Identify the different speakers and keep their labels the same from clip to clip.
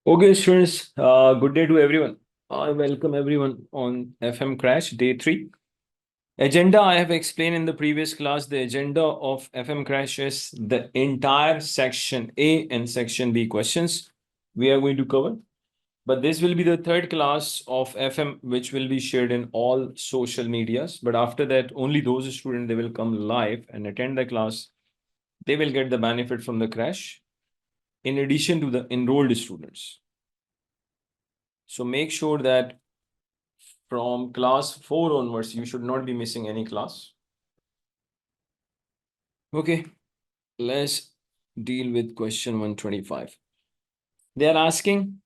Speaker 1: Okay, students, good day to everyone. I welcome everyone on FM Crash Day 3. Agenda I have explained in the previous class. The agenda of FM Crash is the entire section A and section B questions we are going to cover. But this will be the third class of FM, which will be shared in all social medias. But after that, only those students, they will come live and attend the class. They will get the benefit from the crash in addition to the enrolled students. So make sure that from class 4 onwards, you should not be missing any class. Okay, let's deal with question 125. They are asking,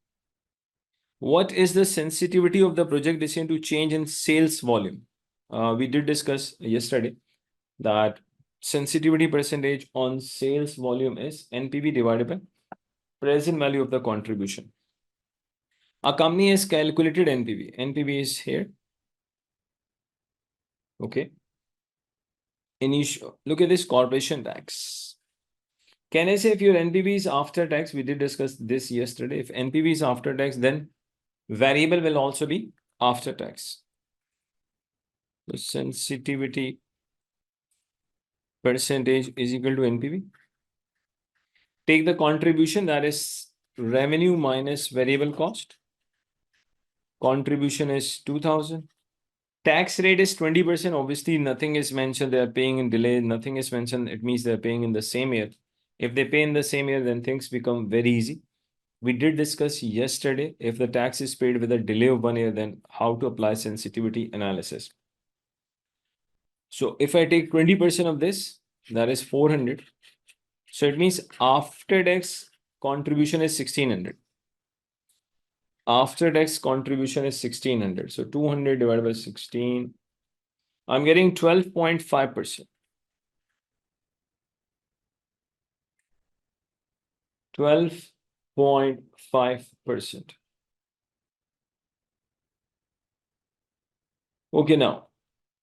Speaker 1: what is the sensitivity of the project decision to change in sales volume? We did discuss yesterday that sensitivity percentage on sales volume is NPV divided by present value of the contribution. A company has calculated NPV. NPV is here. Okay. Initial. Look at this corporation tax. Can I say if your NPV is after tax? We did discuss this yesterday. If NPV is after tax, then variable will also be after tax. The sensitivity percentage is equal to NPV. Take the contribution, that is revenue minus variable cost. Contribution is 2000. Tax rate is 20%. Obviously, nothing is mentioned. They are paying in delay. Nothing is mentioned. It means they're paying in the same year. If they pay in the same year, then things become very easy. We did discuss yesterday, if the tax is paid with a delay of 1 year, then how to apply sensitivity analysis. So if I take 20% of this, that is 400. So it means after tax contribution is 1600. After tax contribution is 1600. So 200 divided by 16. I'm getting 12.5%. 12.5%. Okay, now,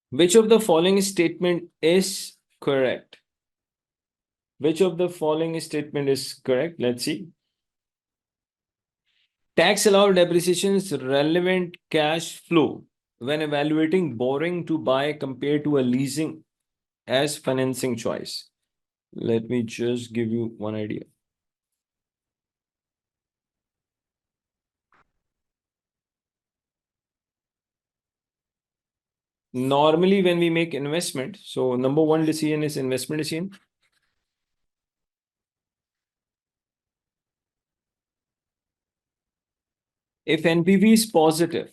Speaker 1: which of the following statement is correct? Which of the following statement is correct? Let's see. Tax allowed depreciation is relevant cash flow when evaluating borrowing to buy compared to a leasing as financing choice. Let me just give you one idea. Normally, when we make investment, so number one decision is investment decision. If NPV is positive,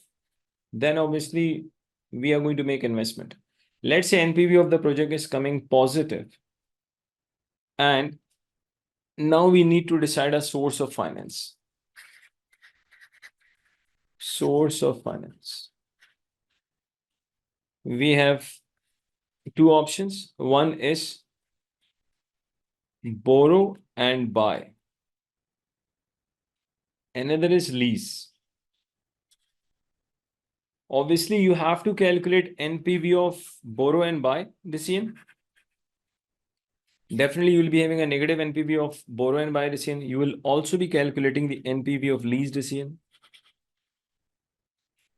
Speaker 1: then obviously we are going to make investment. Let's say NPV of the project is coming positive, and now we need to decide a source of finance. Source of finance. We have two options. One is borrow and buy. Another is lease. Obviously, you have to calculate NPV of borrow and buy decision. Definitely, you will be having a negative NPV of borrow and buy decision. You will also be calculating the NPV of lease decision.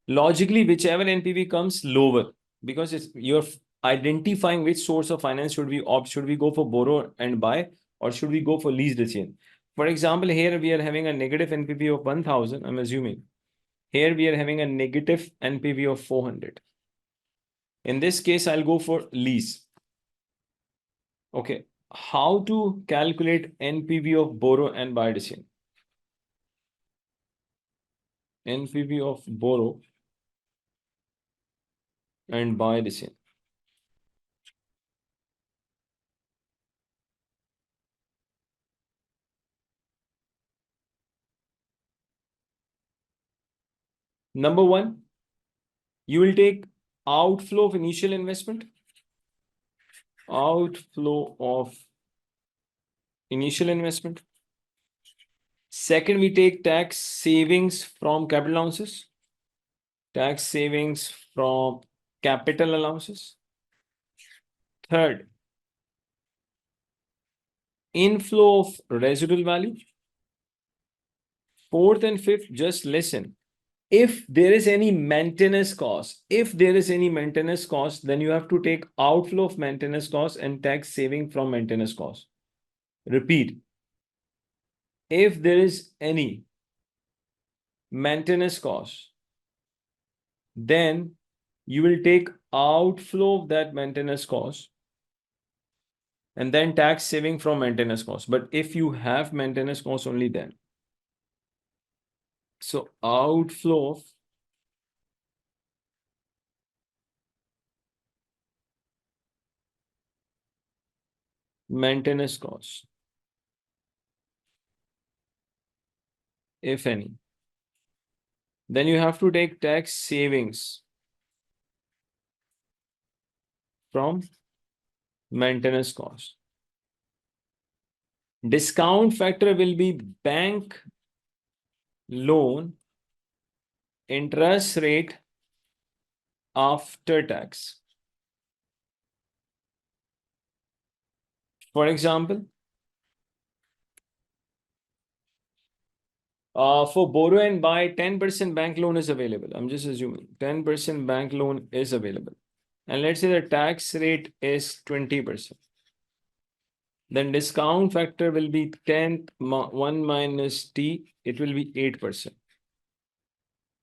Speaker 1: Logically, whichever NPV comes lower, because you're identifying which source of finance should we opt. Should we go for borrow and buy, or should we go for lease decision? For example, here we are having a negative NPV of 1000. I'm assuming here we are having a negative NPV of 400. In this case, I'll go for lease. Okay, how to calculate NPV of borrow and buy decision? NPV of borrow and buy decision. Number one, you will take outflow of initial investment. Outflow of initial investment. Second, we take tax savings from capital allowances. Tax savings from capital allowances. Third, inflow of residual value. fourth and fifth, just listen. If there is any maintenance cost, then you have to take outflow of maintenance cost and tax saving from maintenance cost. Repeat. If there is any maintenance cost, then you will take outflow of that maintenance cost and then tax saving from maintenance cost. But if you have maintenance cost only then. So outflow of maintenance cost, if any, then you have to take tax savings from maintenance cost. Discount factor will be bank loan interest rate after tax. For example, for borrow and buy, 10% bank loan is available. I'm just assuming 10% bank loan is available. And let's say the tax rate is 20%. Then discount factor will be 1 minus T, it will be 8%.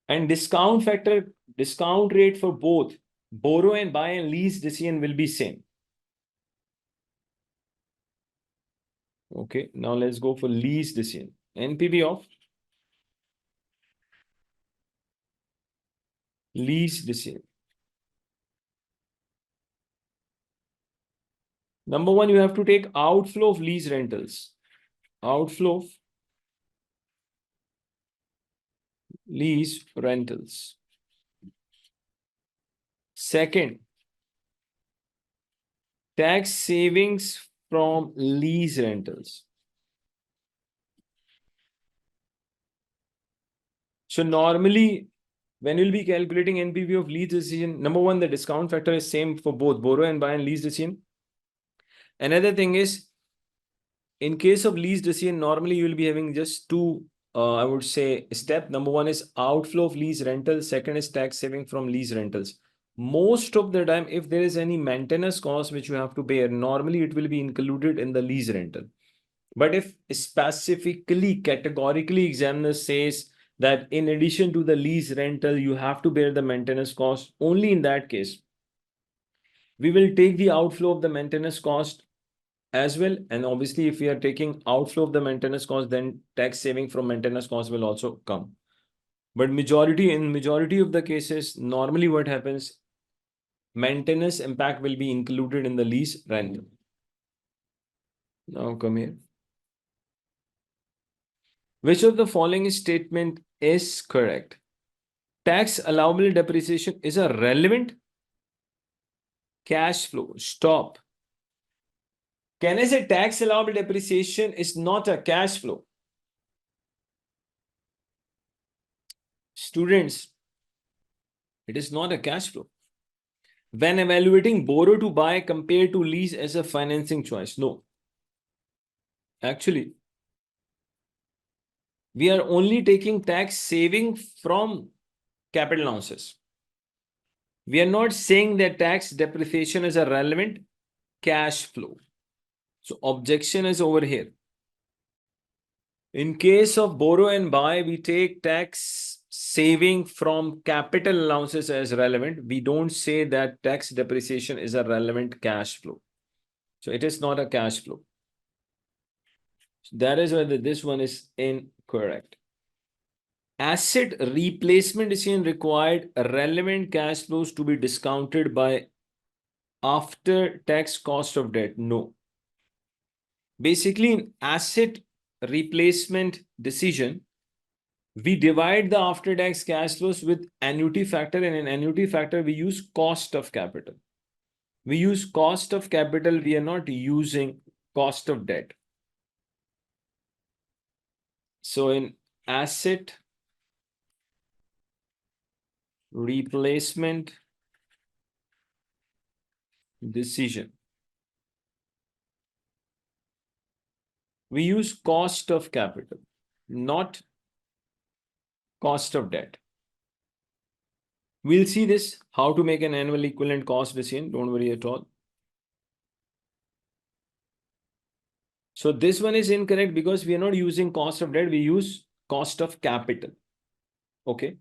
Speaker 1: And discount rate for both borrow and buy and lease decision will be same. Okay, now let's go for lease decision. NPV of lease decision. Number one, you have to take outflow of lease rentals. Outflow of lease rentals. Second, tax savings from lease rentals. So normally, when you'll be calculating NPV of lease decision, number one, the discount factor is same for both borrow and buy and lease decision. Another thing is, in case of lease decision, normally you will be having just two, I would say, step. Number one is outflow of lease rentals. Second is tax saving from lease rentals. Most of the time, if there is any maintenance cost which you have to bear, normally it will be included in the lease rental. But if specifically, categorically, examiner says that in addition to the lease rental, you have to bear the maintenance cost, only in that case, we will take the outflow of the maintenance cost as well. And obviously, if we are taking outflow of the maintenance cost, then tax saving from maintenance cost will also come. But in majority of the cases, normally what happens, maintenance impact will be included in the lease rental. Now come here. Which of the following statement is correct? Tax allowable depreciation is a relevant cash flow. Stop. Can I say tax allowable depreciation is not a cash flow? Students, it is not a cash flow. When evaluating borrow to buy compared to lease as a financing choice, no. Actually, we are only taking tax saving from capital allowances. We are not saying that tax depreciation is a relevant cash flow. So objection is over here. In case of borrow and buy, we take tax saving from capital allowances as relevant. We don't say that tax depreciation is a relevant cash flow. So it is not a cash flow. That is why this one is incorrect. Asset replacement decision required relevant cash flows to be discounted by after tax cost of debt. No. Basically, in asset replacement decision, we divide the after tax cash flows with annuity factor, and in annuity factor, we use cost of capital. We use cost of capital. We are not using cost of debt. So in asset replacement decision, we use cost of capital, not cost of debt. We'll see this, how to make an annual equivalent cost decision. Don't worry at all. So this one is incorrect because we are not using cost of debt. We use cost of capital. Okay.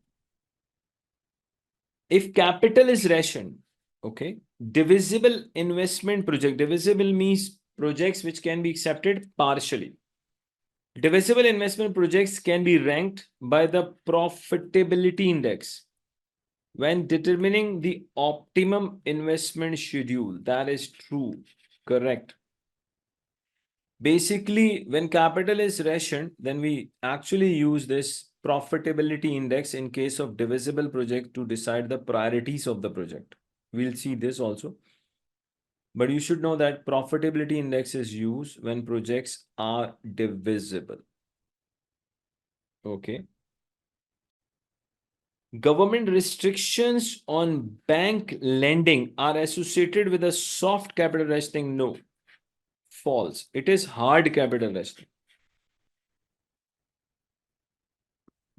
Speaker 1: If capital is rationed, okay, divisible investment project. Divisible means projects which can be accepted partially. Divisible investment projects can be ranked by the profitability index when determining the optimum investment schedule. That is true. Correct. Basically, when capital is rationed, then we actually use this profitability index in case of divisible project to decide the priorities of the project. We'll see this also. But you should know that profitability index is used when projects are divisible. Okay. Government restrictions on bank lending are associated with a soft capital rationing. No. False. It is hard capital rationing.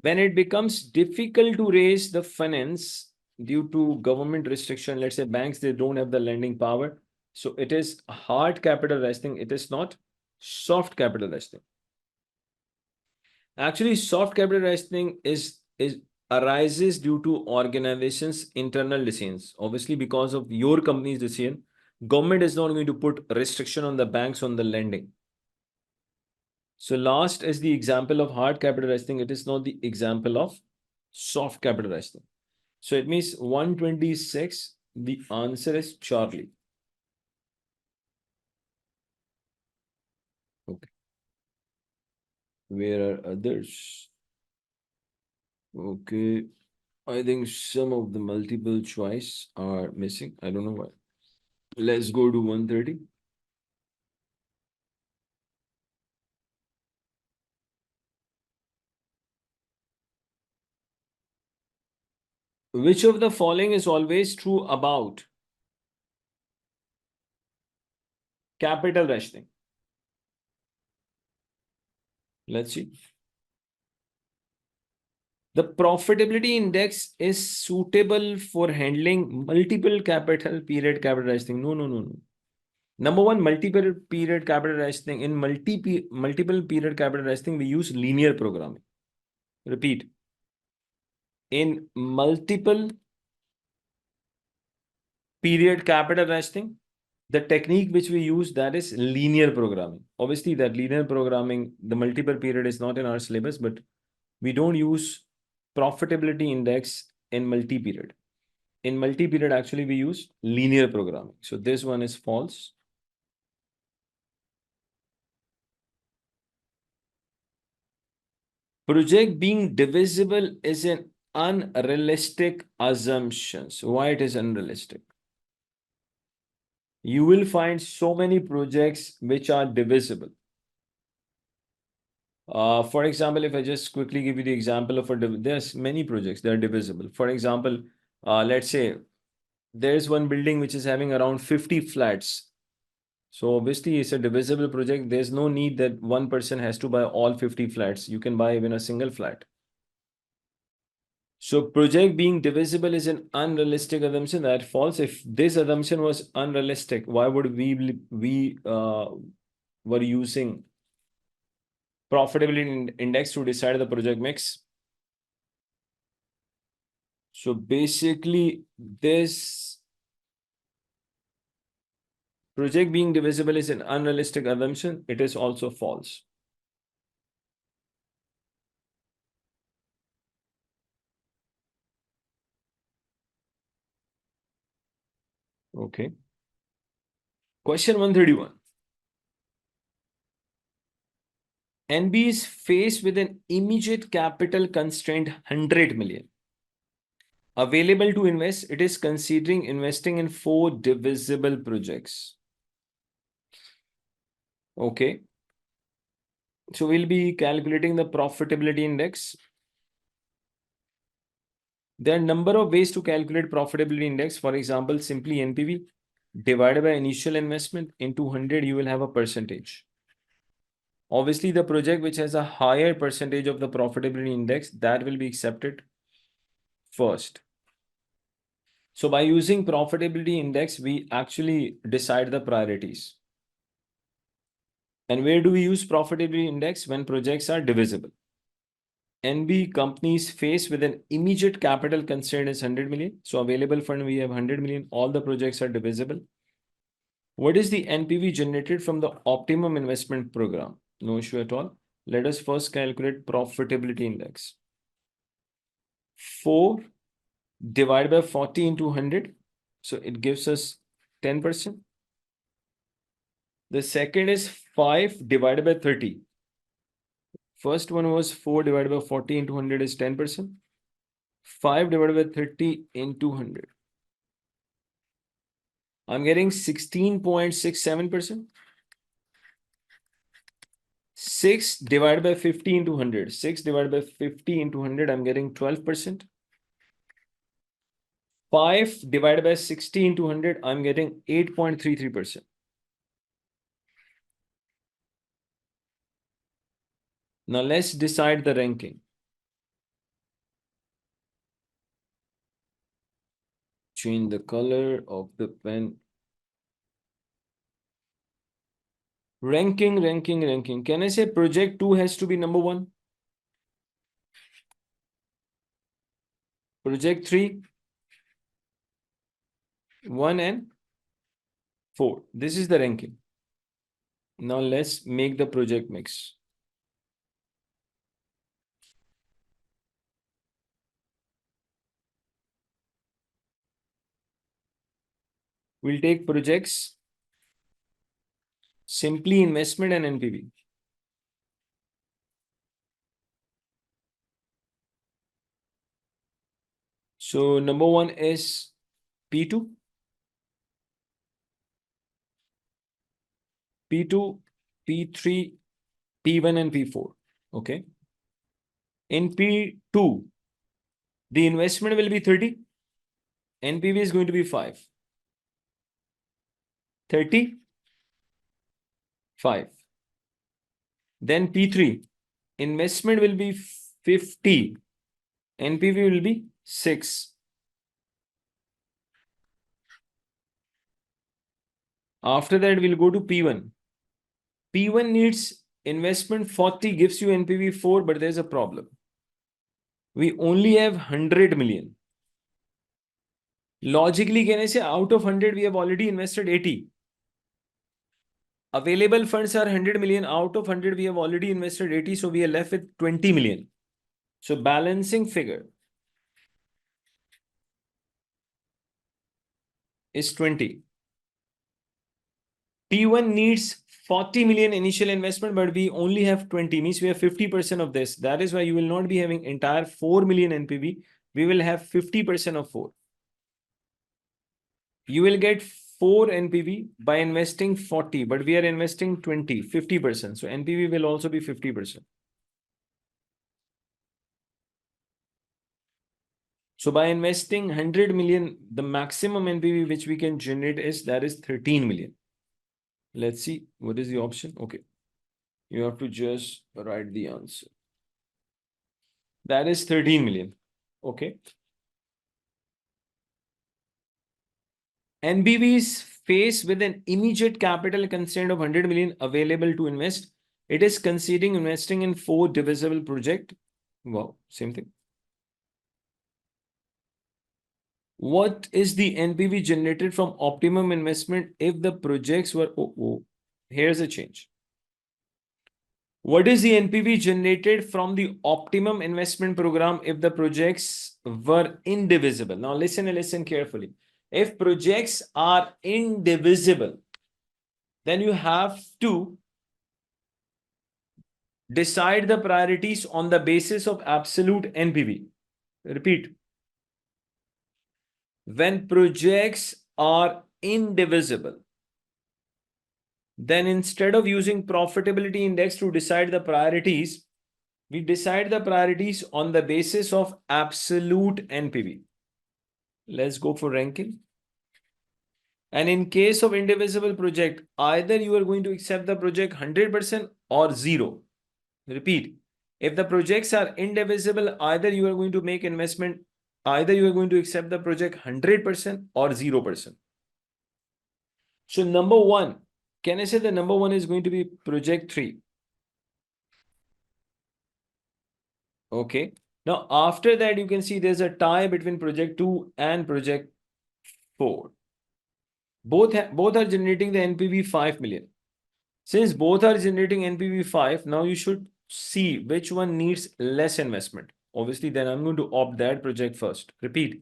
Speaker 1: When it becomes difficult to raise the finance due to government restriction, let's say banks, they don't have the lending power. So it is hard capital rationing. It is not soft capital rationing. Actually, soft capital rationing arises due to organizations' internal decisions. Obviously, because of your company's decision, government is not going to put restriction on the banks on the lending. So last is the example of hard capital rationing. It is not the example of soft capital rationing. So it means 126. The answer is Charlie. Okay. Where are others? Okay. I think some of the multiple choice are missing. I don't know why. Let's go to 130. Which of the following is always true about capital rationing? Let's see. The profitability index is suitable for handling multiple capital period capital rationing. No, no, no, no. Number one, multiple period capital rationing. In multiple period capital rationing, we use linear programming. Repeat. In multiple period capital rationing, the technique which we use, that is linear programming. Obviously, that linear programming, the multiple period is not in our syllabus, but we don't use profitability index in multi-period. In multi-period, actually, we use linear programming. So this one is false. Project being divisible is an unrealistic assumption. So why it is unrealistic? You will find so many projects which are divisible. For example, if I just quickly give you the example of there's many projects that are divisible. For example, let's say there's one building which is having around 50 flats. So obviously it's a divisible project. There's no need that one person has to buy all 50 flats. You can buy even a single flat. So project being divisible is an unrealistic assumption. That false. If this assumption was unrealistic, why would we were using profitability index to decide the project mix? So basically, this project being divisible is an unrealistic assumption. It is also false. Okay. Question 131. NB is faced with an immediate capital constraint 100 million. Available to invest, it is considering investing in 4 divisible projects. Okay. So we'll be calculating the profitability index. There are a number of ways to calculate profitability index. For example, simply NPV divided by initial investment into 100, you will have a percentage. Obviously, the project which has a higher percentage of the profitability index, that will be accepted first. So by using profitability index, we actually decide the priorities. And where do we use profitability index? When projects are divisible. NB companies faced with an immediate capital constraint is 100 million. So available fund, we have 100 million. All the projects are divisible. What is the NPV generated from the optimum investment program? No issue at all. Let us first calculate profitability index. 4 divided by 40 into 100. So it gives us 10%. The second is 5 divided by 30. First one was 4 divided by 40 into 100 is 10%. 5 divided by 30 into 100. I'm getting 16.67%. 6 divided by 50 into 100. 6 divided by 50 into 100, I'm getting 12%. 5 divided by 60 into 100, I'm getting 8.33%. Now let's decide the ranking. Change the color of the pen. Ranking. Can I say project 2 has to be number 1? Project 3, 1 and 4. This is the ranking. Now let's make the project mix. We'll take projects, simply investment and NPV. So number 1 is P2, P2, P3, P1 and P4. Okay. In P2, the investment will be 30. NPV is going to be 5. 30, 5. Then P3, investment will be 50. NPV will be 6. After that, we'll go to P1. P1 needs investment 40, gives you NPV 4, but there's a problem. We only have 100 million. Logically, can I say out of 100, we have already invested 80. Available funds are 100 million. Out of 100, we have already invested 80. So we are left with 20 million. So balancing figure is 20. P1 needs 40 million initial investment, but we only have 20, means we have 50% of this. That is why you will not be having entire 4 million NPV. We will have 50% of 4. You will get 4 NPV by investing 40, but we are investing 20, 50%. So NPV will also be 50%. So by investing 100 million, the maximum NPV which we can generate is 13 million. Let's see what is the option. Okay. You have to just write the answer. That is 13 million. Okay. NBV is faced with an immediate capital constraint of 100 million available to invest. It is considering investing in 4 divisible projects. Wow, same thing. What is the NPV generated from optimum investment if the projects were... here's a change. What is the NPV generated from the optimum investment program if the projects were indivisible? Now listen and listen carefully. If projects are indivisible, then you have to decide the priorities on the basis of absolute NPV. Repeat. When projects are indivisible, then instead of using profitability index to decide the priorities, we decide the priorities on the basis of absolute NPV. Let's go for ranking. And in case of indivisible project, either you are going to accept the project 100% or zero. Repeat. If the projects are indivisible, either you are going to make investment, either you are going to accept the project 100% or 0%. So number one, can I say the number one is going to be project 3? Okay. Now, after that, you can see there's a tie between project 2 and project 4. Both are generating the NPV 5 million. Since both are generating NPV 5, now you should see which one needs less investment. Obviously, then I'm going to opt that project first. Repeat.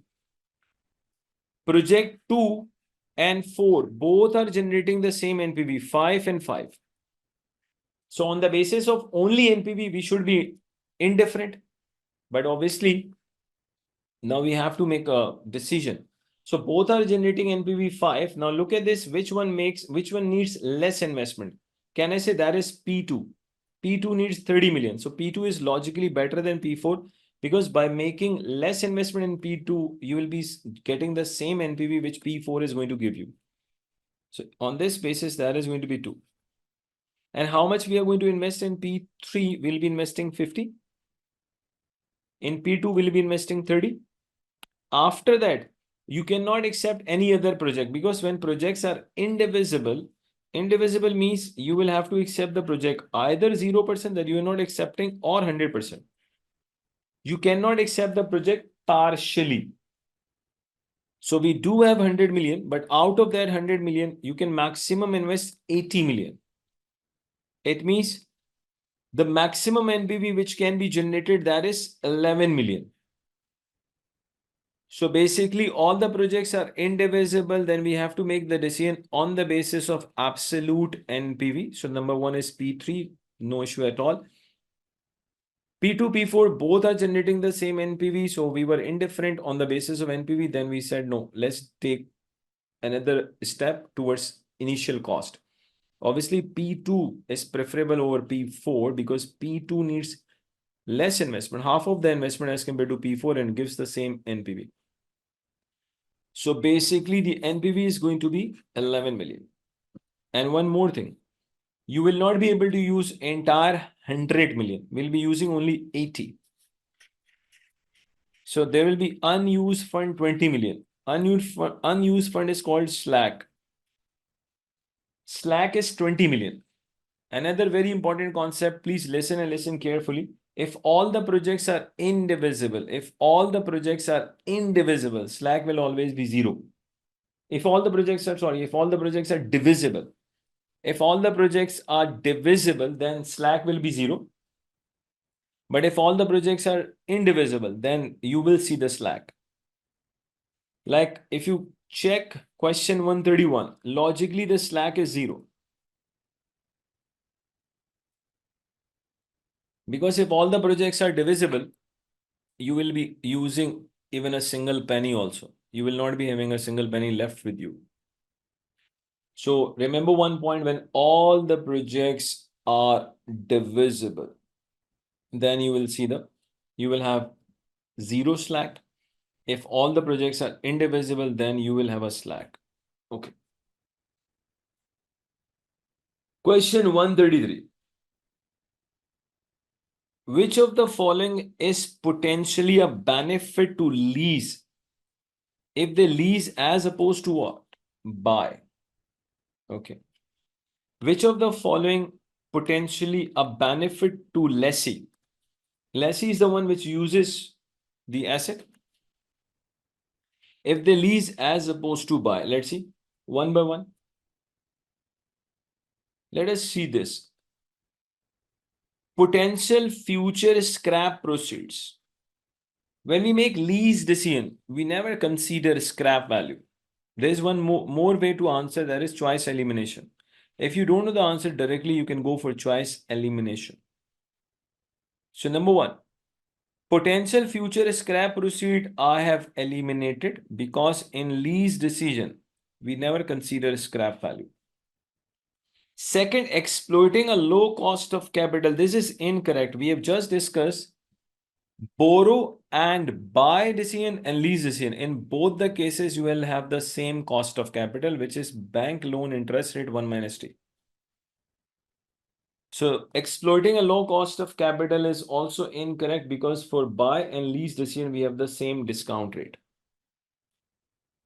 Speaker 1: Project 2 and 4, both are generating the same NPV, 5 and 5. So on the basis of only NPV, we should be indifferent. But obviously, now we have to make a decision. So both are generating NPV 5. Now look at this, which one needs less investment? Can I say that is P2? P2 needs 30 million. So P2 is logically better than P4 because by making less investment in P2, you will be getting the same NPV which P4 is going to give you. So on this basis, that is going to be 2. And how much we are going to invest in P3? We'll be investing 50. In P2, we'll be investing 30. After that, you cannot accept any other project because when projects are indivisible means you will have to accept the project either 0% that you are not accepting or 100%. You cannot accept the project partially. So we do have 100 million, but out of that 100 million, you can maximum invest 80 million. It means the maximum NPV which can be generated, that is 11 million. So basically all the projects are indivisible. Then we have to make the decision on the basis of absolute NPV. So number one is P3, no issue at all. P2, P4, both are generating the same NPV. So we were indifferent on the basis of NPV. Then we said, no, let's take another step towards initial cost. Obviously, P2 is preferable over P4 because P2 needs less investment, half of the investment as compared to P4 and gives the same NPV. So basically the NPV is going to be 11 million. And one more thing, you will not be able to use entire 100 million. We'll be using only 80. So there will be unused fund 20 million. Unused fund is called slack. Slack is 20 million. Another very important concept, please listen and listen carefully. If all the projects are indivisible, slack will always be 0. If all the projects are divisible, then slack will be 0. But if all the projects are indivisible, then you will see the slack. Like if you check question 131, logically the slack is 0. Because if all the projects are divisible, you will be using even a single penny also. You will not be having a single penny left with you. So remember one point, when all the projects are divisible, then you will have 0 slack. If all the projects are indivisible, then you will have a slack. Okay. Question 133. Which of the following is potentially a benefit to lease if they lease as opposed to what? Buy. Okay. Which of the following potentially a benefit to lessee? Lessee is the one which uses the asset. If they lease as opposed to buy, let's see one by one. Let us see this. Potential future scrap proceeds. When we make lease decision, we never consider scrap value. There is one more way to answer, that is choice elimination. If you don't know the answer directly, you can go for choice elimination. So number one, potential future scrap proceed I have eliminated because in lease decision, we never consider scrap value. Second, exploiting a low cost of capital. This is incorrect. We have just discussed Borrow and buy decision and lease decision. In both the cases, you will have the same cost of capital, which is bank loan interest rate 1 minus T. So exploiting a low cost of capital is also incorrect because for buy and lease decision, we have the same discount rate.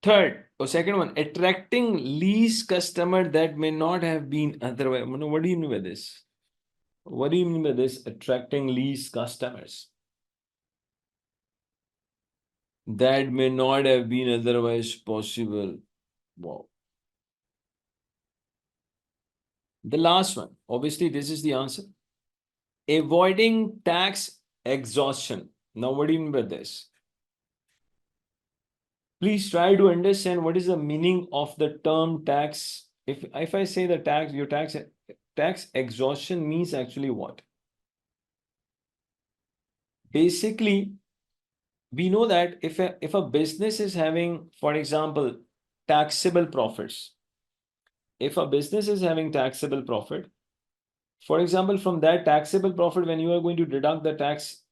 Speaker 1: Third, or second one, attracting lease customer that may not have been otherwise. What do you mean by this? What do you mean by this? Attracting lease customers that may not have been otherwise possible. Wow. The last one, obviously, this is the answer. Avoiding tax exhaustion. Now, what do you mean by this? Please try to understand what is the meaning of the term tax. If I say the tax, your tax exhaustion means actually what? Basically, we know that if a business is having, for example, taxable profits, if a business is having taxable profit, for example, from that taxable profit, when you are going to deduct the tax,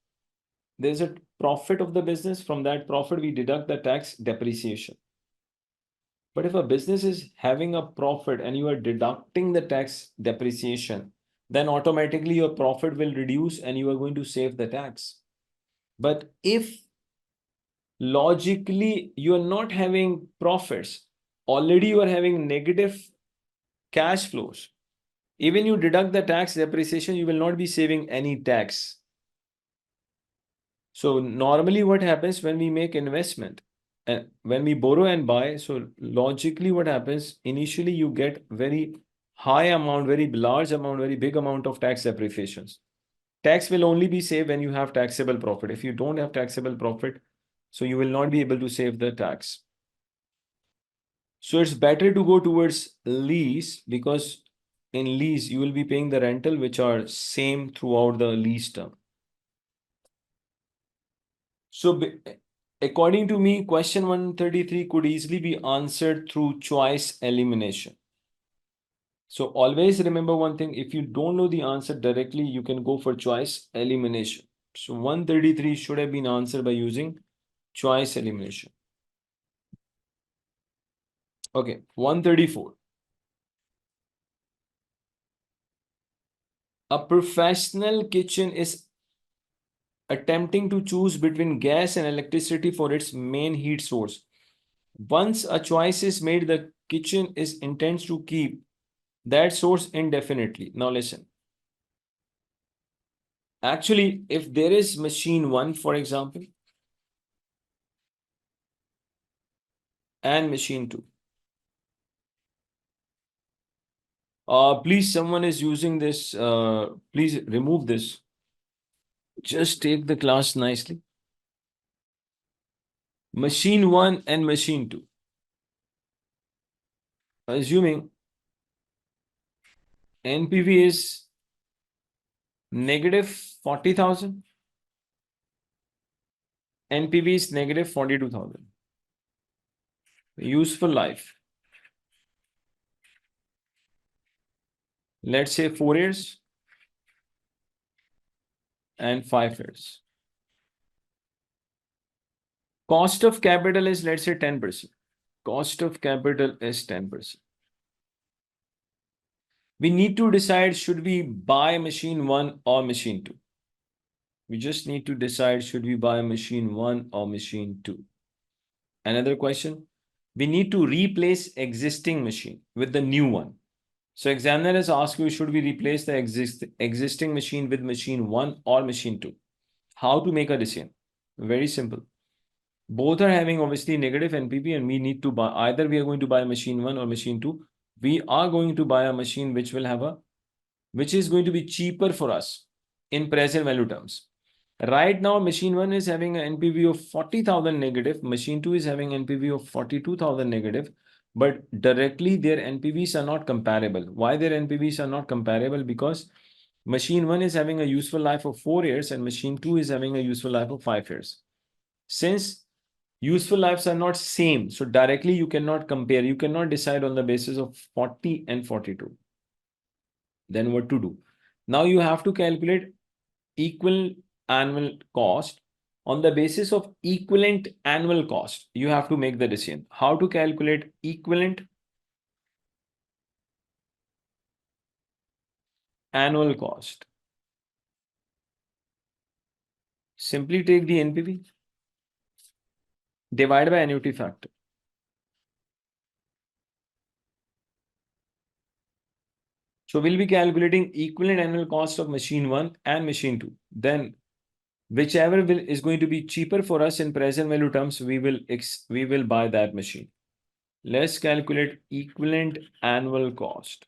Speaker 1: there's a profit of the business. From that profit, we deduct the tax depreciation. But if a business is having a profit and you are deducting the tax depreciation, then automatically your profit will reduce and you are going to save the tax. But if logically you are not having profits, already you are having negative cash flows, even you deduct the tax depreciation, you will not be saving any tax. So normally what happens when we make investment, and when we borrow and buy, so logically what happens, initially you get very high amount, very large amount, very big amount of tax depreciations. Tax will only be saved when you have taxable profit. If you don't have taxable profit, so you will not be able to save the tax. So it's better to go towards lease, because in lease you will be paying the rental which are same throughout the lease term. So according to me, question 133 could easily be answered through choice elimination. So always remember one thing, if you don't know the answer directly, you can go for choice elimination. So 133 should have been answered by using choice elimination. Okay, 134. A professional kitchen is attempting to choose between gas and electricity for its main heat source. Once a choice is made, the kitchen is intends to keep that source indefinitely. Now listen. Actually, if there is machine 1, for example, and machine 2, please, someone is using this, please remove this. Just take the class nicely. Machine 1 and machine 2. Assuming NPV is negative 40,000. NPV is negative 42,000. Useful life. Let's say 4 years and 5 years. Cost of capital is, let's say, 10%. Cost of capital is 10%. We need to decide, should we buy machine 1 or machine 2? We just need to decide, should we buy machine 1 or machine 2? Another question, we need to replace existing machine with the new one. So examiner has asked you, should we replace the existing machine with machine 1 or machine 2? How to make a decision? Very simple. Both are having obviously negative NPV, and we need to buy, either we are going to buy machine 1 or machine 2. We are going to buy a machine which will have which is going to be cheaper for us in present value terms. Right now, machine 1 is having an NPV of 40,000 negative. Machine 2 is having NPV of 42,000 negative. But directly, their NPVs are not comparable. Why their NPVs are not comparable? Because machine 1 is having a useful life of 4 years and machine 2 is having a useful life of 5 years. Since useful lives are not same, so directly you cannot compare. You cannot decide on the basis of 40 and 42. Then what to do? Now you have to calculate equal annual cost On the basis of equivalent annual cost, you have to make the decision. How to calculate equivalent annual cost? Simply take the NPV, divide by annuity factor. So we'll be calculating equivalent annual cost of machine 1 and machine 2. Then whichever is going to be cheaper for us in present value terms, we will buy that machine. Let's calculate equivalent annual cost.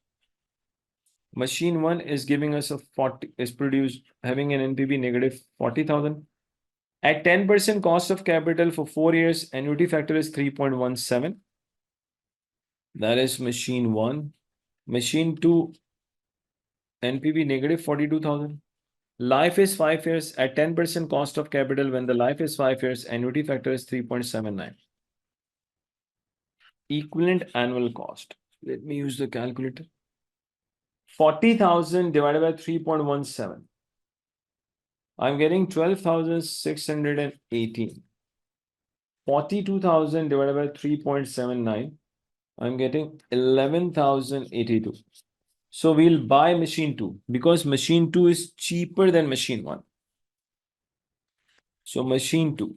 Speaker 1: Machine 1 is giving us having an NPV negative 40,000. At 10% cost of capital for 4 years, annuity factor is 3.17. That is machine 1. Machine 2, NPV negative 42,000. Life is 5 years at 10% cost of capital. When the life is 5 years, annuity factor is 3.79. Equivalent annual cost. Let me use the calculator. 40,000 divided by 3.17. I'm getting 12,618. 42,000 divided by 3.79. I'm getting 11,082. So we'll buy machine 2 because machine 2 is cheaper than machine 1. So machine 2.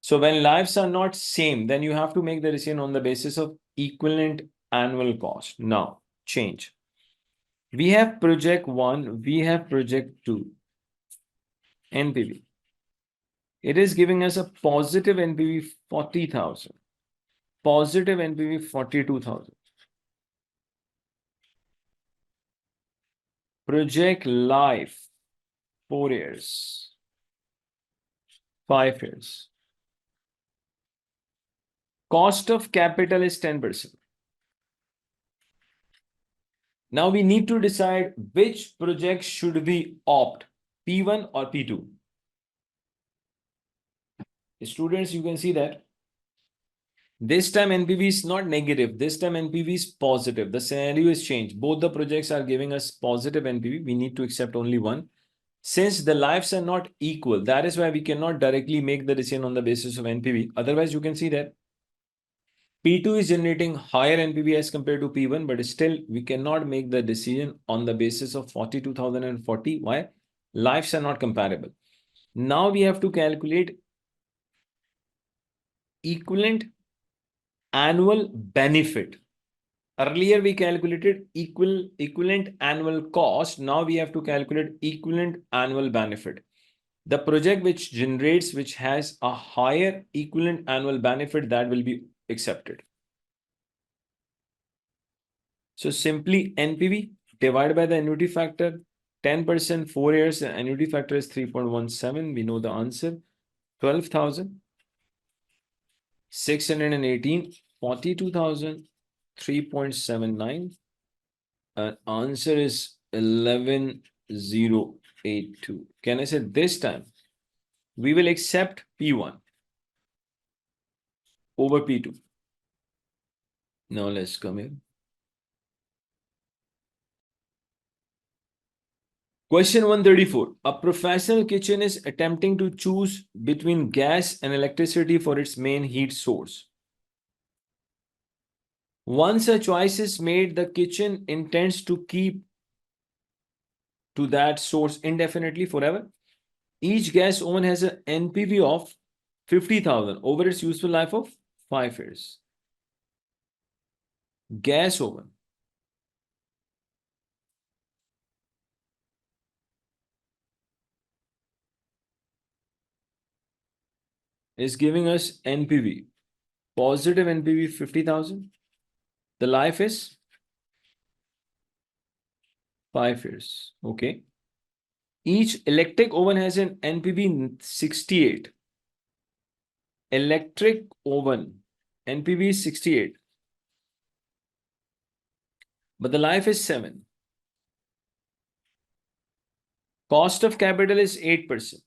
Speaker 1: So when lives are not same, then you have to make the decision on the basis of equivalent annual cost. Now, change. We have project 1, we have project 2. NPV. It is giving us a positive NPV 40,000. Positive NPV 42,000. Project life 4 years. 5 years. Cost of capital is 10%. Now we need to decide which project should we opt, P1 or P2. Students, you can see that this time NPV is not negative. This time NPV is positive. The scenario is changed. Both the projects are giving us positive NPV. We need to accept only one. Since the lives are not equal, that is why we cannot directly make the decision on the basis of NPV. Otherwise, you can see that P2 is generating higher NPV as compared to P1, but still we cannot make the decision on the basis of 42,040. Why? Lives are not comparable. Now we have to calculate equivalent annual benefit. Earlier we calculated equivalent annual cost. Now we have to calculate equivalent annual benefit. The project which has a higher equivalent annual benefit, that will be accepted. So simply NPV divided by the annuity factor, 10%, 4 years, the annuity factor is 3.17. We know the answer, 12,618, 42,000, 3.79. Answer is 11,082. Can I say this time we will accept P1 over P2? Now let's come here. Question 134. A professional kitchen is attempting to choose between gas and electricity for its main heat source. Once a choice is made, the kitchen intends to keep to that source indefinitely forever. Each gas oven has an NPV of 50,000 over its useful life of 5 years. Gas oven is giving us NPV, positive NPV 50,000. The life is 5 years. Okay. Each electric oven has an NPV 68. Electric oven NPV is 68. But the life is 7. Cost of capital is 8%.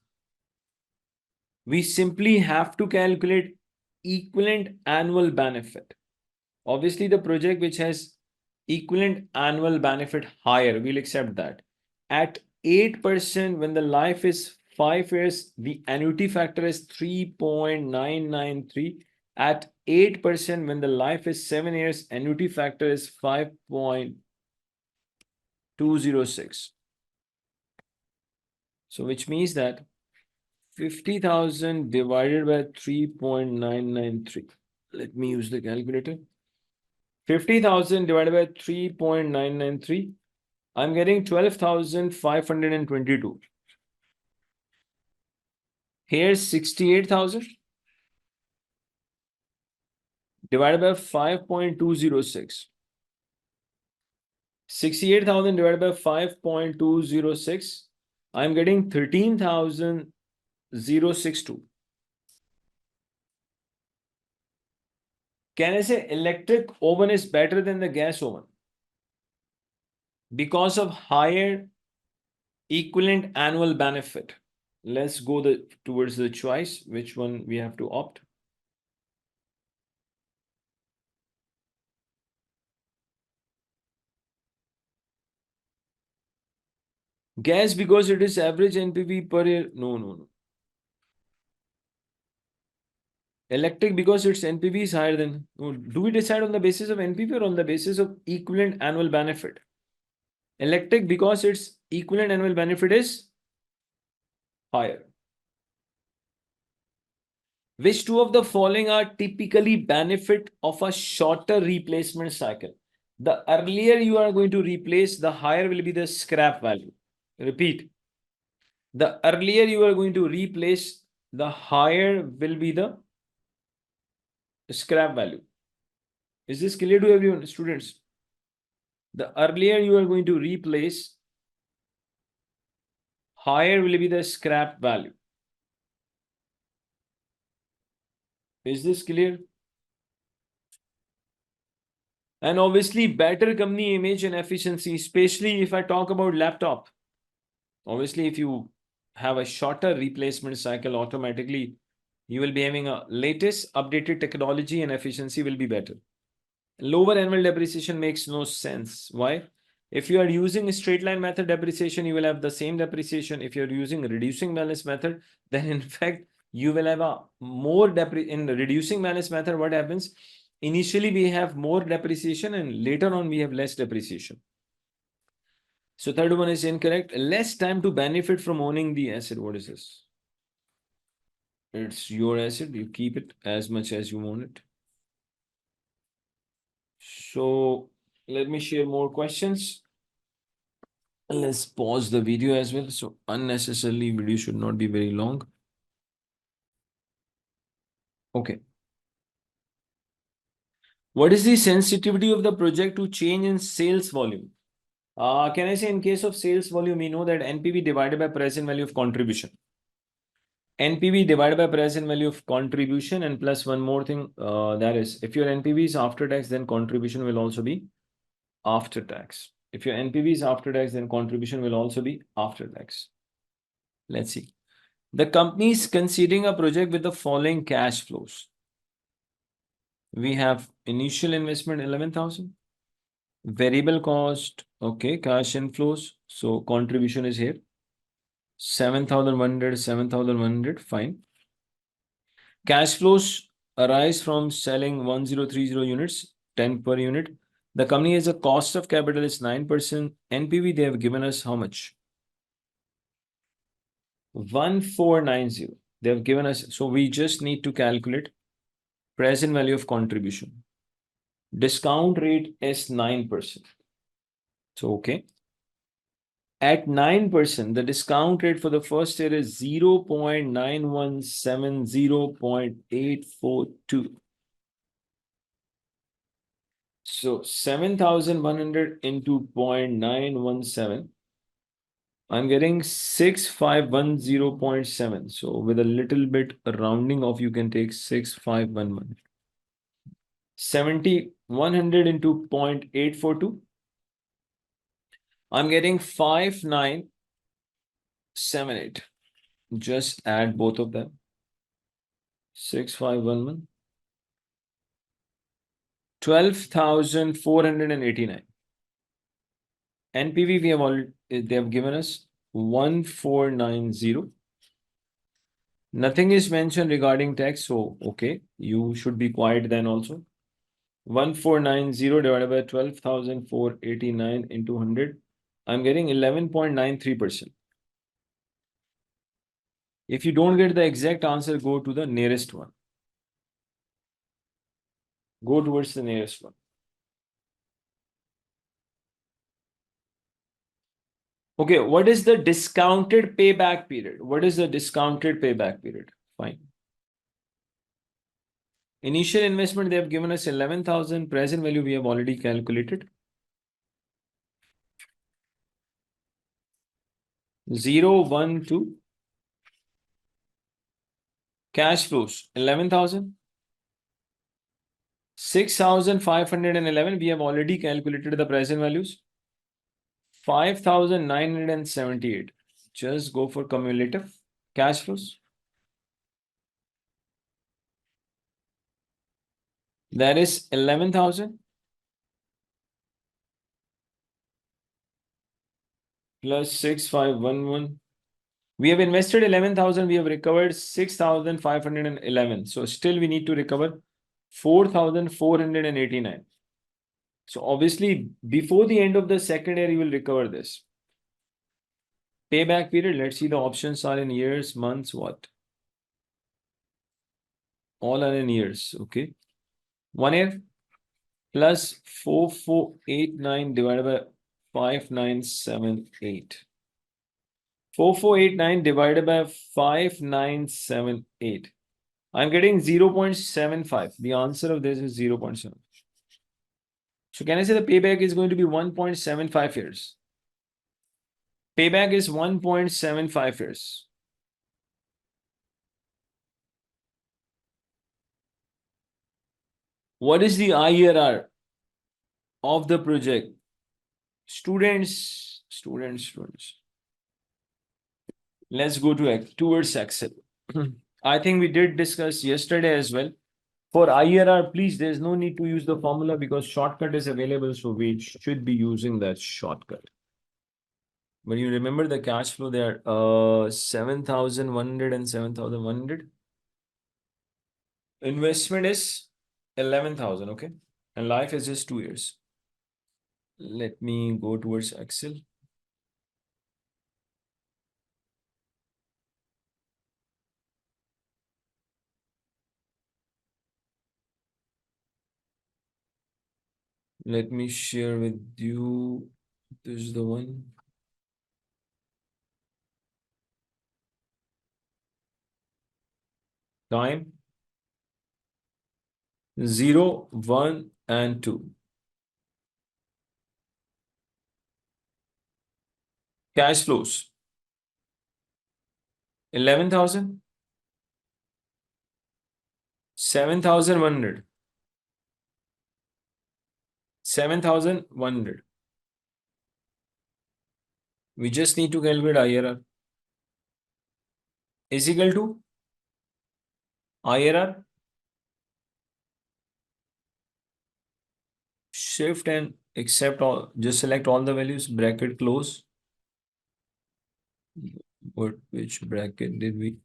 Speaker 1: We simply have to calculate equivalent annual benefit. Obviously, the project which has equivalent annual benefit higher, we'll accept that. At 8% when the life is 5 years, the annuity factor is 3.993. At 8% when the life is 7 years, annuity factor is 5.206. So which means that 50,000 divided by 3.993. Let me use the calculator. 50,000 divided by 3.993. I'm getting 12,522. Here's 68,000 divided by 5.206. 68,000 divided by 5.206. I'm getting 13,062. Can I say electric oven is better than the gas oven? Because of higher equivalent annual benefit. Let's go towards the choice, which one we have to opt. Gas because it is average NPV per year. No. Electric because its NPV is higher than. Do we decide on the basis of NPV or on the basis of equivalent annual benefit? Electric because its equivalent annual benefit is higher. Which two of the following are typically benefit of a shorter replacement cycle? The earlier you are going to replace, the higher will be the scrap value. Repeat. The earlier you are going to replace, the higher will be the scrap value. Is this clear to everyone, students? The earlier you are going to replace, higher will be the scrap value. Is this clear? And obviously better company image and efficiency, especially if I talk about laptop. Obviously, if you have a shorter replacement cycle, automatically you will be having a latest updated technology and efficiency will be better. Lower annual depreciation makes no sense. Why? If you are using a straight line method depreciation, you will have the same depreciation. If you're using reducing balance method, then in fact, you will have a more in the reducing balance method. What happens? Initially, we have more depreciation and later on we have less depreciation. So third one is incorrect. Less time to benefit from owning the asset. What is this? It's your asset. You keep it as much as you want it. So let me share more questions. Let's pause the video as well. So unnecessarily video should not be very long. Okay. What is the sensitivity of the project to change in sales volume? Can I say in case of sales volume, we know that NPV divided by present value of contribution. NPV divided by present value of contribution and plus one more thing, that is if your NPV is after tax, then contribution will also be after tax. If your NPV is after tax, then contribution will also be after tax. Let's see. The company is considering a project with the following cash flows. We have initial investment 11,000, variable cost, okay, cash inflows. So contribution is here. 7,100, 7,100, fine. Cash flows arise from selling 1030 units, 10 per unit. The company has a cost of capital is 9%. NPV, they have given us how much? 1490. They have given us, so we just need to calculate present value of contribution. Discount rate is 9%. So, okay. At 9%, the discount rate for the first year is 0.9170.842. So 7,100 into 0.917. I'm getting 6510.7. So with a little bit rounding off, you can take 6511. 7,100 into 0.842. I'm getting 5978. Just add both of them. 6511. 12,489. NPV we have already, they have given us 1490. Nothing is mentioned regarding tax, so okay, you should be quiet then also. 1490 divided by 12,489 into 100. I'm getting 11.93%. If you don't get the exact answer, go to the nearest one. Go towards the nearest one. Okay, what is the discounted payback period? What is the discounted payback period? Fine. Initial investment, they have given us 11,000. Present value, we have already calculated. 0, 1, 2. Cash flows, 11,000. 6,511, we have already calculated the present values. 5,978. Just go for cumulative cash flows. That is 11,000 plus 6,511. We have invested 11,000. We have recovered 6,511. So still we need to recover 4,489. So obviously before the end of the second year, you will recover this. Payback period. Let's see, the options are in years, months, what? All are in years. Okay. 1 year plus 4,489 divided by 5,978. 4,489 divided by 5,978. I'm getting 0.75. The answer of this is 0.7. So can I say the payback is going to be 1.75 years? Payback is 1.75 years. What is the IRR of the project? Students. Let's go towards Excel. I think we did discuss yesterday as well. For IRR, please, there's no need to use the formula because shortcut is available. So we should be using that shortcut. But you remember the cash flow there, 7,100 and 7,100. Investment is 11,000, okay? And life is just 2 years. Let me go towards Excel. Let me share with you. This is the one. Time 0, 1, and 2. Cash flows 11,000, 7,100, 7,100. We just need to calculate IRR is equal to IRR. Shift and accept all, just select all the values, bracket close. Which bracket did we?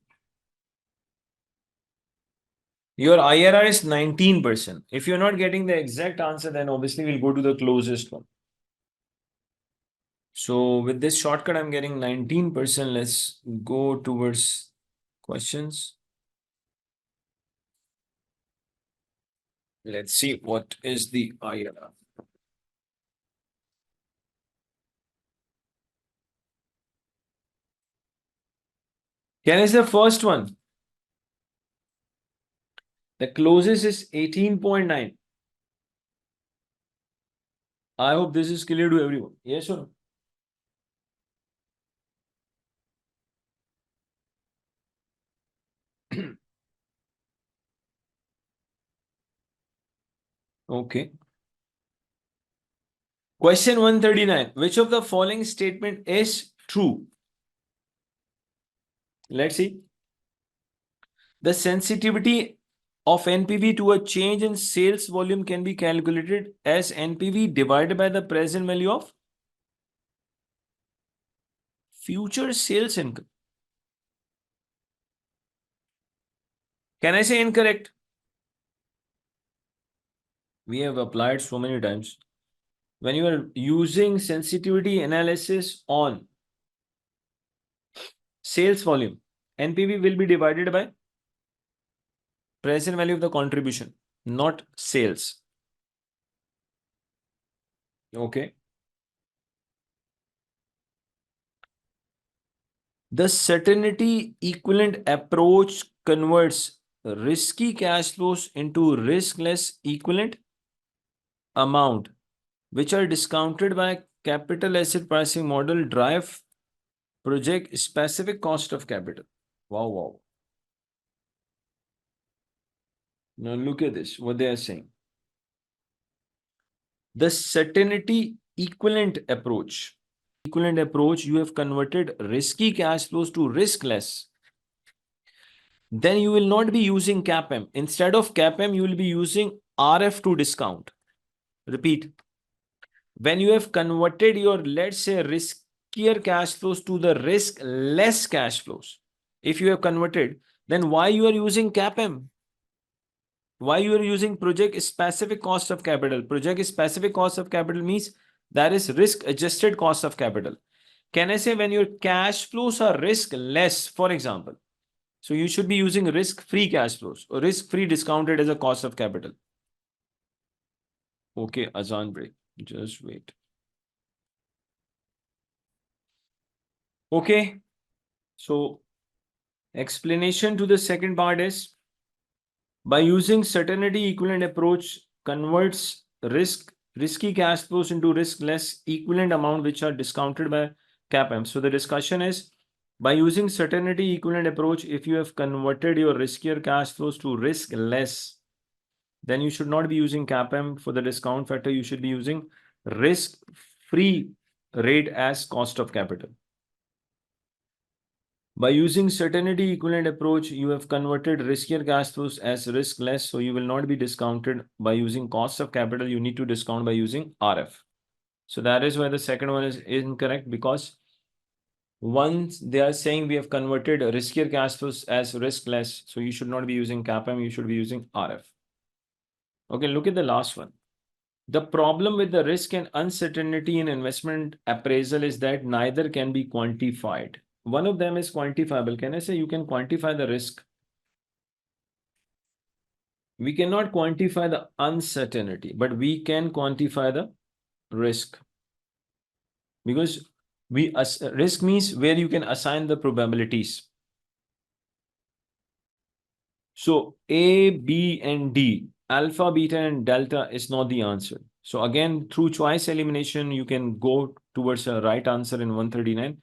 Speaker 1: Your IRR is 19%. If you're not getting the exact answer, then obviously we'll go to the closest one. So with this shortcut, I'm getting 19%. Let's go towards questions. Let's see what is the IRR. Can I say the first one? The closest is 18.9. I hope this is clear to everyone. Yes or no? Okay. Question 139. Which of the following statement is true? Let's see. The sensitivity of NPV to a change in sales volume can be calculated as NPV divided by the present value of future sales income. Can I say incorrect? We have applied so many times. When you are using sensitivity analysis on sales volume, NPV will be divided by present value of the contribution, not sales. Okay. The certainty equivalent approach converts risky cash flows into riskless equivalent amount, which are discounted by capital asset pricing model drive project specific cost of capital. Wow, wow. Now look at this, what they are saying. The certainty equivalent approach, you have converted risky cash flows to riskless. Then you will not be using CAPM. Instead of CAPM, you will be using RF to discount. Repeat. When you have converted your, let's say, riskier cash flows to the risk less cash flows, if you have converted, then why you are using CAPM? Why you are using project specific cost of capital? Project specific cost of capital means that is risk adjusted cost of capital. Can I say when your cash flows are risk less, for example? So you should be using risk-free cash flows or risk-free discounted as a cost of capital. Okay, Azan break. Just wait. Okay. So explanation to the second part is by using certainty equivalent approach converts risky cash flows into risk less equivalent amount which are discounted by CAPM. So the discussion is by using certainty equivalent approach, if you have converted your riskier cash flows to risk less, then you should not be using CAPM for the discount factor. You should be using risk-free rate as cost of capital. By using certainty equivalent approach, you have converted riskier cash flows as risk less. So you will not be discounted by using cost of capital. You need to discount by using RF. So that is why the second one is incorrect, because once they are saying we have converted riskier cash flows as risk less. So you should not be using CAPM. You should be using RF. Okay, look at the last one. The problem with the risk and uncertainty in investment appraisal is that neither can be quantified. One of them is quantifiable. Can I say you can quantify the risk? We cannot quantify the uncertainty, but we can quantify the risk. Because risk means where you can assign the probabilities. So A, B, and D, alpha, beta, and delta is not the answer. So again, through choice elimination, you can go towards a right answer in 139.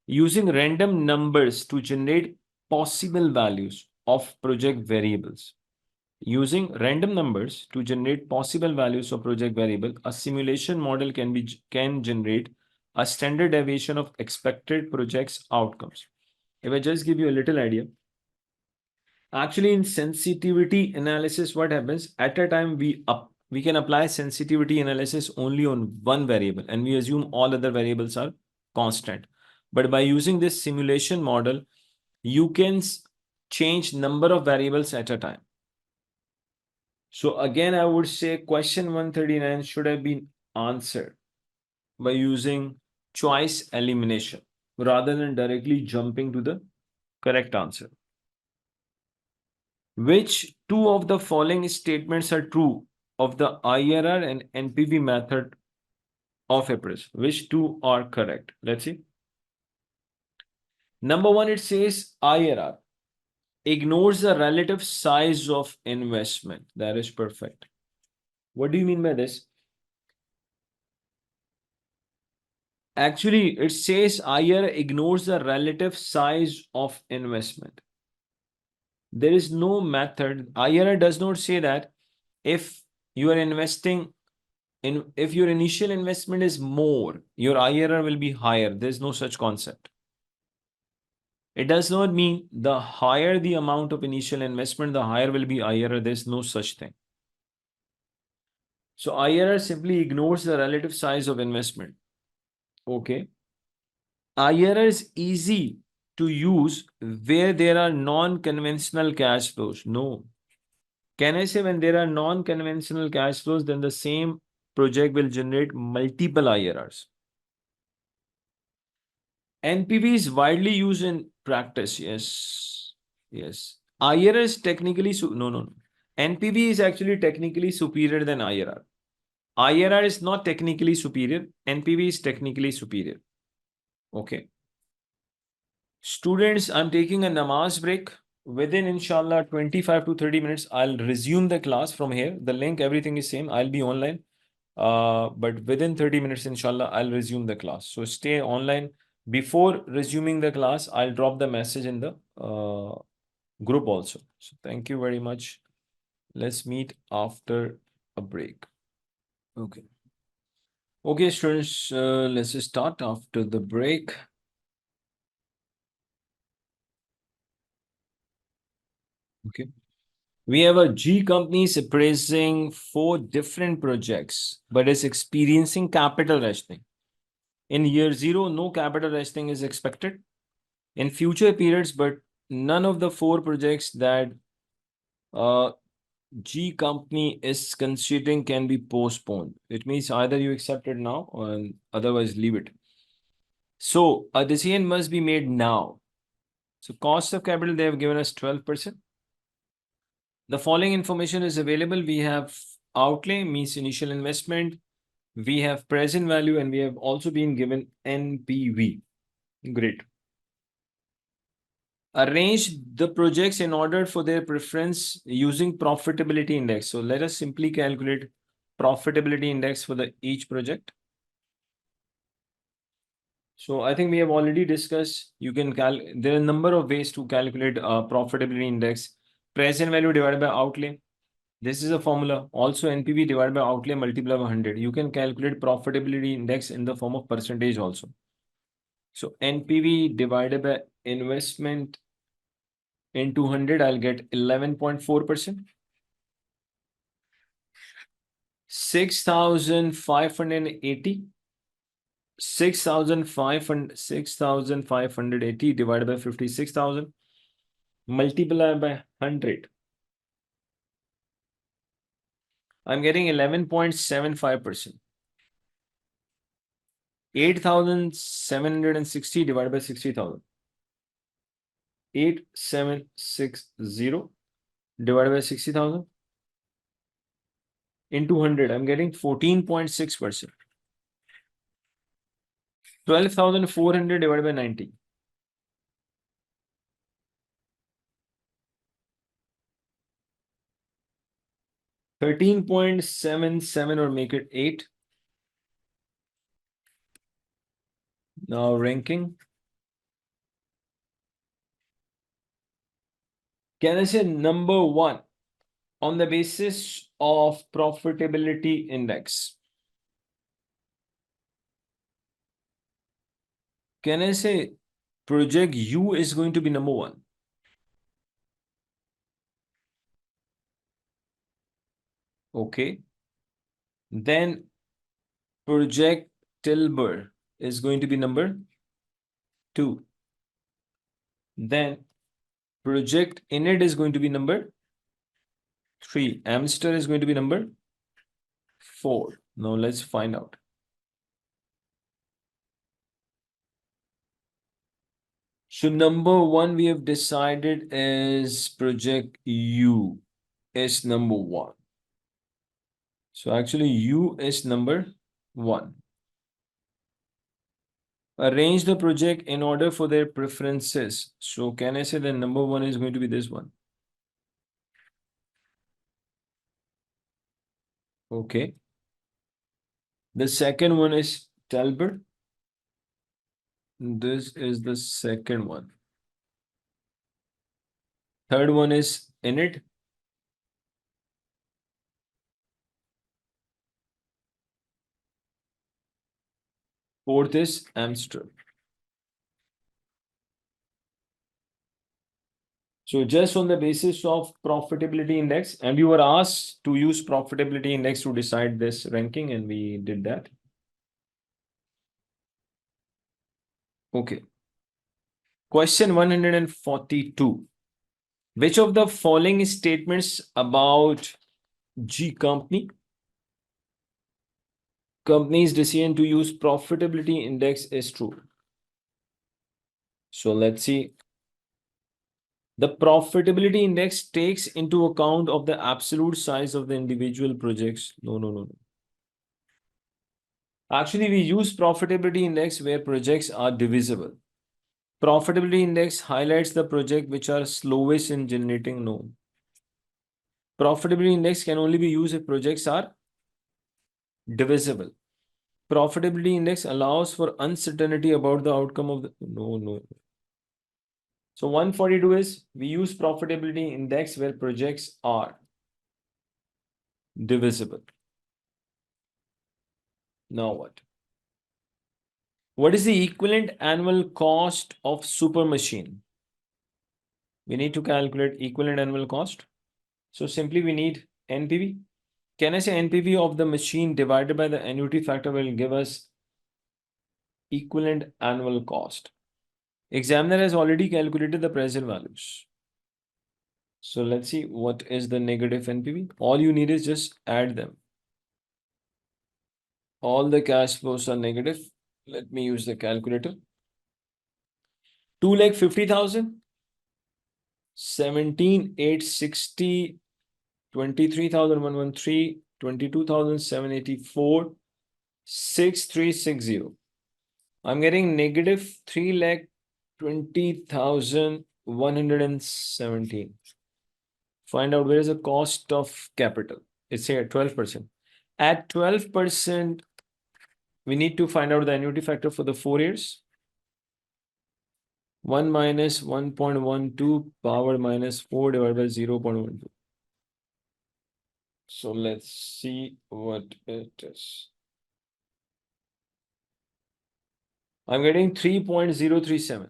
Speaker 1: Using random numbers to generate possible values of project variables. Using random numbers to generate possible values of project variable, a simulation model can generate a standard deviation of expected projects outcomes. If I just give you a little idea, actually in sensitivity analysis, what happens at a time we can apply sensitivity analysis only on one variable and we assume all other variables are constant. But by using this simulation model, you can change number of variables at a time. So again, I would say question 139 should have been answered by using choice elimination rather than directly jumping to the correct answer. Which two of the following statements are true of the IRR and NPV method of appraisal? Which two are correct? Let's see. Number one, it says IRR ignores the relative size of investment. That is perfect. What do you mean by this? Actually, it says IRR ignores the relative size of investment. There is no method. IRR does not say that if you are investing if your initial investment is more, your IRR will be higher. There's no such concept. It does not mean the higher the amount of initial investment, the higher will be IRR. There's no such thing. So IRR simply ignores the relative size of investment. Okay. IRR is easy to use where there are non-conventional cash flows. No. Can I say when there are non-conventional cash flows, then the same project will generate multiple IRRs? NPV is widely used in practice. Yes. Yes. IRR is technically, no. NPV is actually technically superior than IRR. IRR is not technically superior. NPV is technically superior. Okay. Students, I'm taking a namaz break. Within inshallah 25 to 30 minutes, I'll resume the class from here. The link, everything is same. I'll be online. But within 30 minutes, inshallah, I'll resume the class. So stay online. Before resuming the class, I'll drop the message in the group also. So thank you very much. Let's meet after a break. Okay. Okay, students, let's start after the break. Okay. We have a G company appraising 4 different projects, but is experiencing capital rationing. In year 0, no capital rationing is expected. In future periods, but none of the 4 projects that G company is considering can be postponed. It means either you accept it now or otherwise leave it. So a decision must be made now. So cost of capital, they have given us 12%. The following information is available. We have outlay, means initial investment. We have present value, and we have also been given NPV. Great. Arrange the projects in order for their preference using profitability index. So let us simply calculate profitability index for each project. So I think we have already discussed, there are a number of ways to calculate profitability index. Present value divided by outlay. This is a formula. Also NPV divided by outlay multiplied by 100. You can calculate profitability index in the form of percentage also. So NPV divided by investment into 100, I'll get 11.4%. 6,580. 6,580 divided by 56,000 multiplied by 100. I'm getting 11.75%. 8,760 divided by 60,000. 8,760 divided by 60,000 into 100. I'm getting 14.6%. 12,400 divided by 90. 13.77 or make it 8. Now ranking. Can I say number 1 on the basis of profitability index? Can I say project U is going to be number 1? Okay. Then project Tilburg is going to be number 2. Then project Enid is going to be number 3. Amster is going to be number 4. Now let's find out. So number 1 we have decided is project U is number 1. So actually U is number 1. Arrange the project in order for their preferences. So can I say that number 1 is going to be this one? Okay. The second one is Talbot. This is the second one. Third one is Enid. Fourth is Amster. So just on the basis of profitability index, and you were asked to use profitability index to decide this ranking, and we did that. Okay. Question 142. Which of the following statements about G company's decision to use profitability index is true? So let's see. The profitability index takes into account of the absolute size of the individual projects. No. Actually, we use profitability index where projects are divisible. Profitability index highlights the project which are slowest in generating. No. Profitability index can only be used if projects are divisible. Profitability index allows for uncertainty about the outcome of the. No. So 142 is we use profitability index where projects are divisible. Now what? What is the equivalent annual cost of super machine? We need to calculate equivalent annual cost. So simply we need NPV. Can I say NPV of the machine divided by the annuity factor will give us equivalent annual cost. Examiner has already calculated the present values. So let's see what is the negative NPV. All you need is just add them. All the cash flows are negative. Let me use the calculator. 2,50,000, 17,860, 23,113, 22,784, 6,360. I'm getting negative 3,20,117. Find out where is the cost of capital. It's here 12%. At 12%, we need to find out the annuity factor for the 4 years. 1 minus 1.12 power minus 4 divided by 0.12. So let's see what it is. I'm getting 3.037.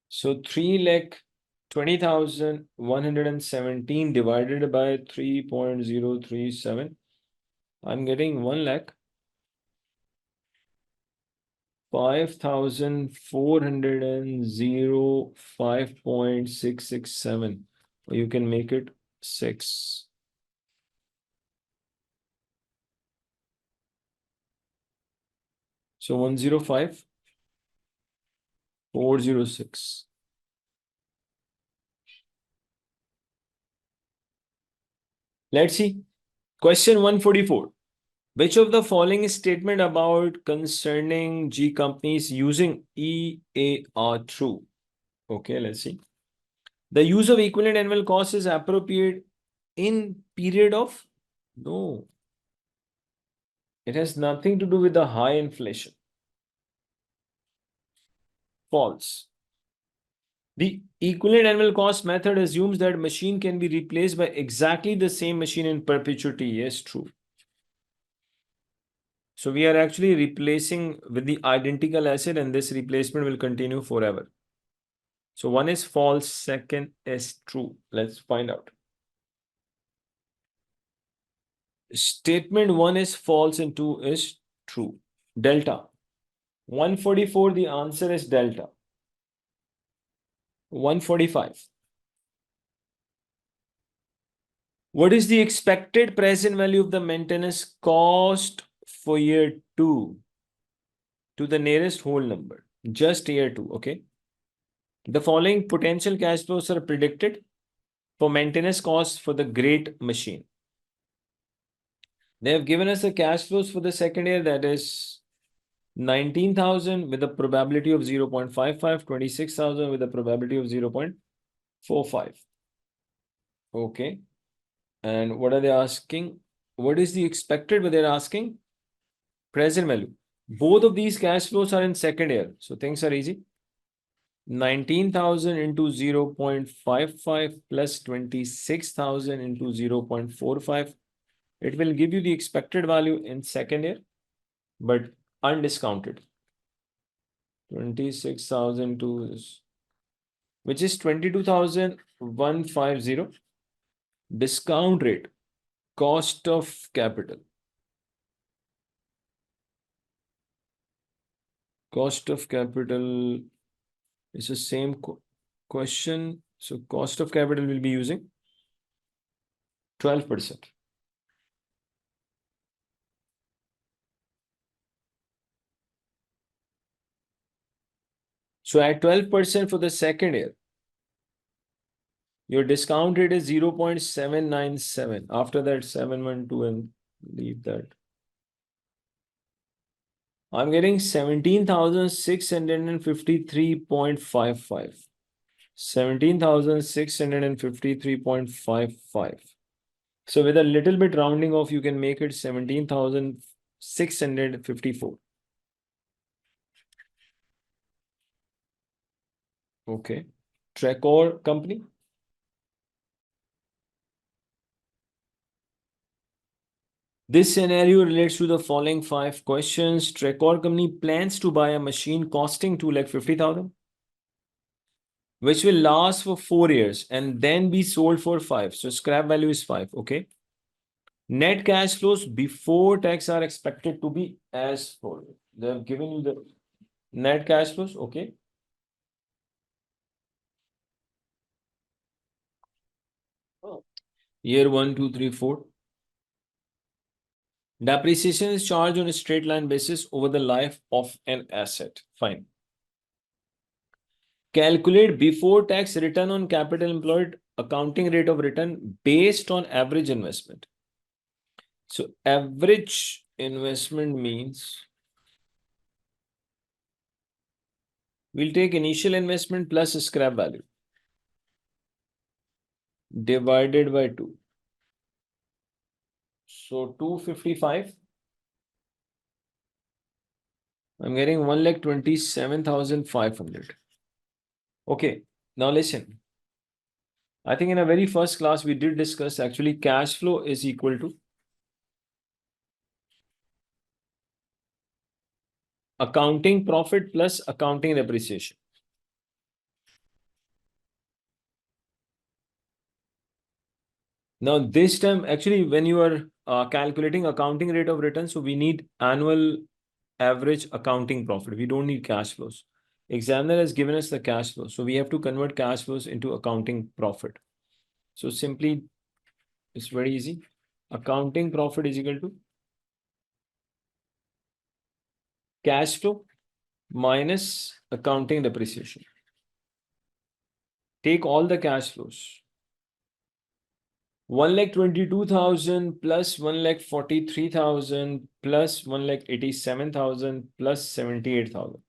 Speaker 1: So 3,20,117 divided by 3.037. I'm getting 1,05,405.667. Or you can make it 6. So 105,406. Let's see. Question 144. Which of the following statement about concerning G companies using EAR true? Okay, let's see. The use of equivalent annual cost is appropriate in period of? No. It has nothing to do with the high inflation. False. The equivalent annual cost method assumes that machine can be replaced by exactly the same machine in perpetuity. Yes, true. So we are actually replacing with the identical asset and this replacement will continue forever. So one is false, second is true. Let's find out. Statement 1 is false and 2 is true. Delta. 144, the answer is delta. 145. What is the expected present value of the maintenance cost for year 2? To the nearest whole number. Just year 2, okay? The following potential cash flows are predicted for maintenance costs for the great machine. They have given us the cash flows for the second year, that is 19,000 with a probability of 0.55, 26,000 with a probability of 0.45. Okay. And what are they asking? What is the expected? What they're asking? Present value. Both of these cash flows are in second year. So things are easy. 19,000 into 0.55 plus 26,000 into 0.45. It will give you the expected value in second year, but undiscounted. 26,000 to, which is 22,150. Discount rate cost of capital. Cost of capital is the same question. So cost of capital will be using 12%. So at 12% for the second year, your discount rate is 0.797. After that, 712 and leave that. I'm getting 17,653.55. 17,653.55. So with a little bit rounding off, you can make it 17,654. Okay. Tracor company. This scenario relates to the following 5 questions. Tracor company plans to buy a machine costing 2,50,000, which will last for 4 years and then be sold for 5. So scrap value is 5. Okay. Net cash flows before tax are expected to be as follows. They have given you the net cash flows. Okay. Year 1, 2, 3, 4. Depreciation is charged on a straight line basis over the life of an asset. Fine. Calculate before tax return on capital employed accounting rate of return based on average investment. So average investment means we'll take initial investment plus scrap value divided by 2. So 255. I'm getting 1,27,500. Okay, now listen. I think in a very first class we did discuss actually cash flow is equal to accounting profit plus accounting depreciation. Now this time actually when you are calculating accounting rate of return, so we need annual average accounting profit. We don't need cash flows. Examiner has given us the cash flow. So we have to convert cash flows into accounting profit. So simply, it's very easy. Accounting profit is equal to cash flow minus accounting depreciation. Take all the cash flows. 1,22,000 plus 1,43,000 plus 1,87,000 plus 78,000.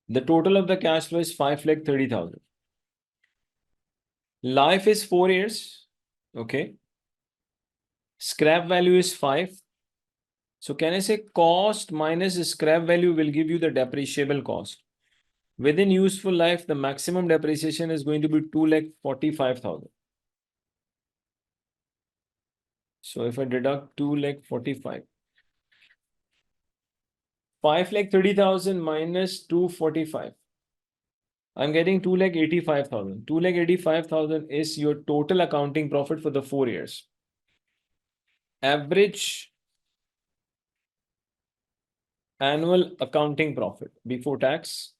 Speaker 1: The total of the cash flow is 5,30,000. Life is 4 years. Okay. Scrap value is 5. So can I say cost minus scrap value will give you the depreciable cost. Within useful life, the maximum depreciation is going to be 2,45,000. So if I deduct 2,45,000, 5,30,000 minus 245. I'm getting 2,85,000. 2,85,000 is your total accounting profit for the 4 years. Average annual accounting profit before tax.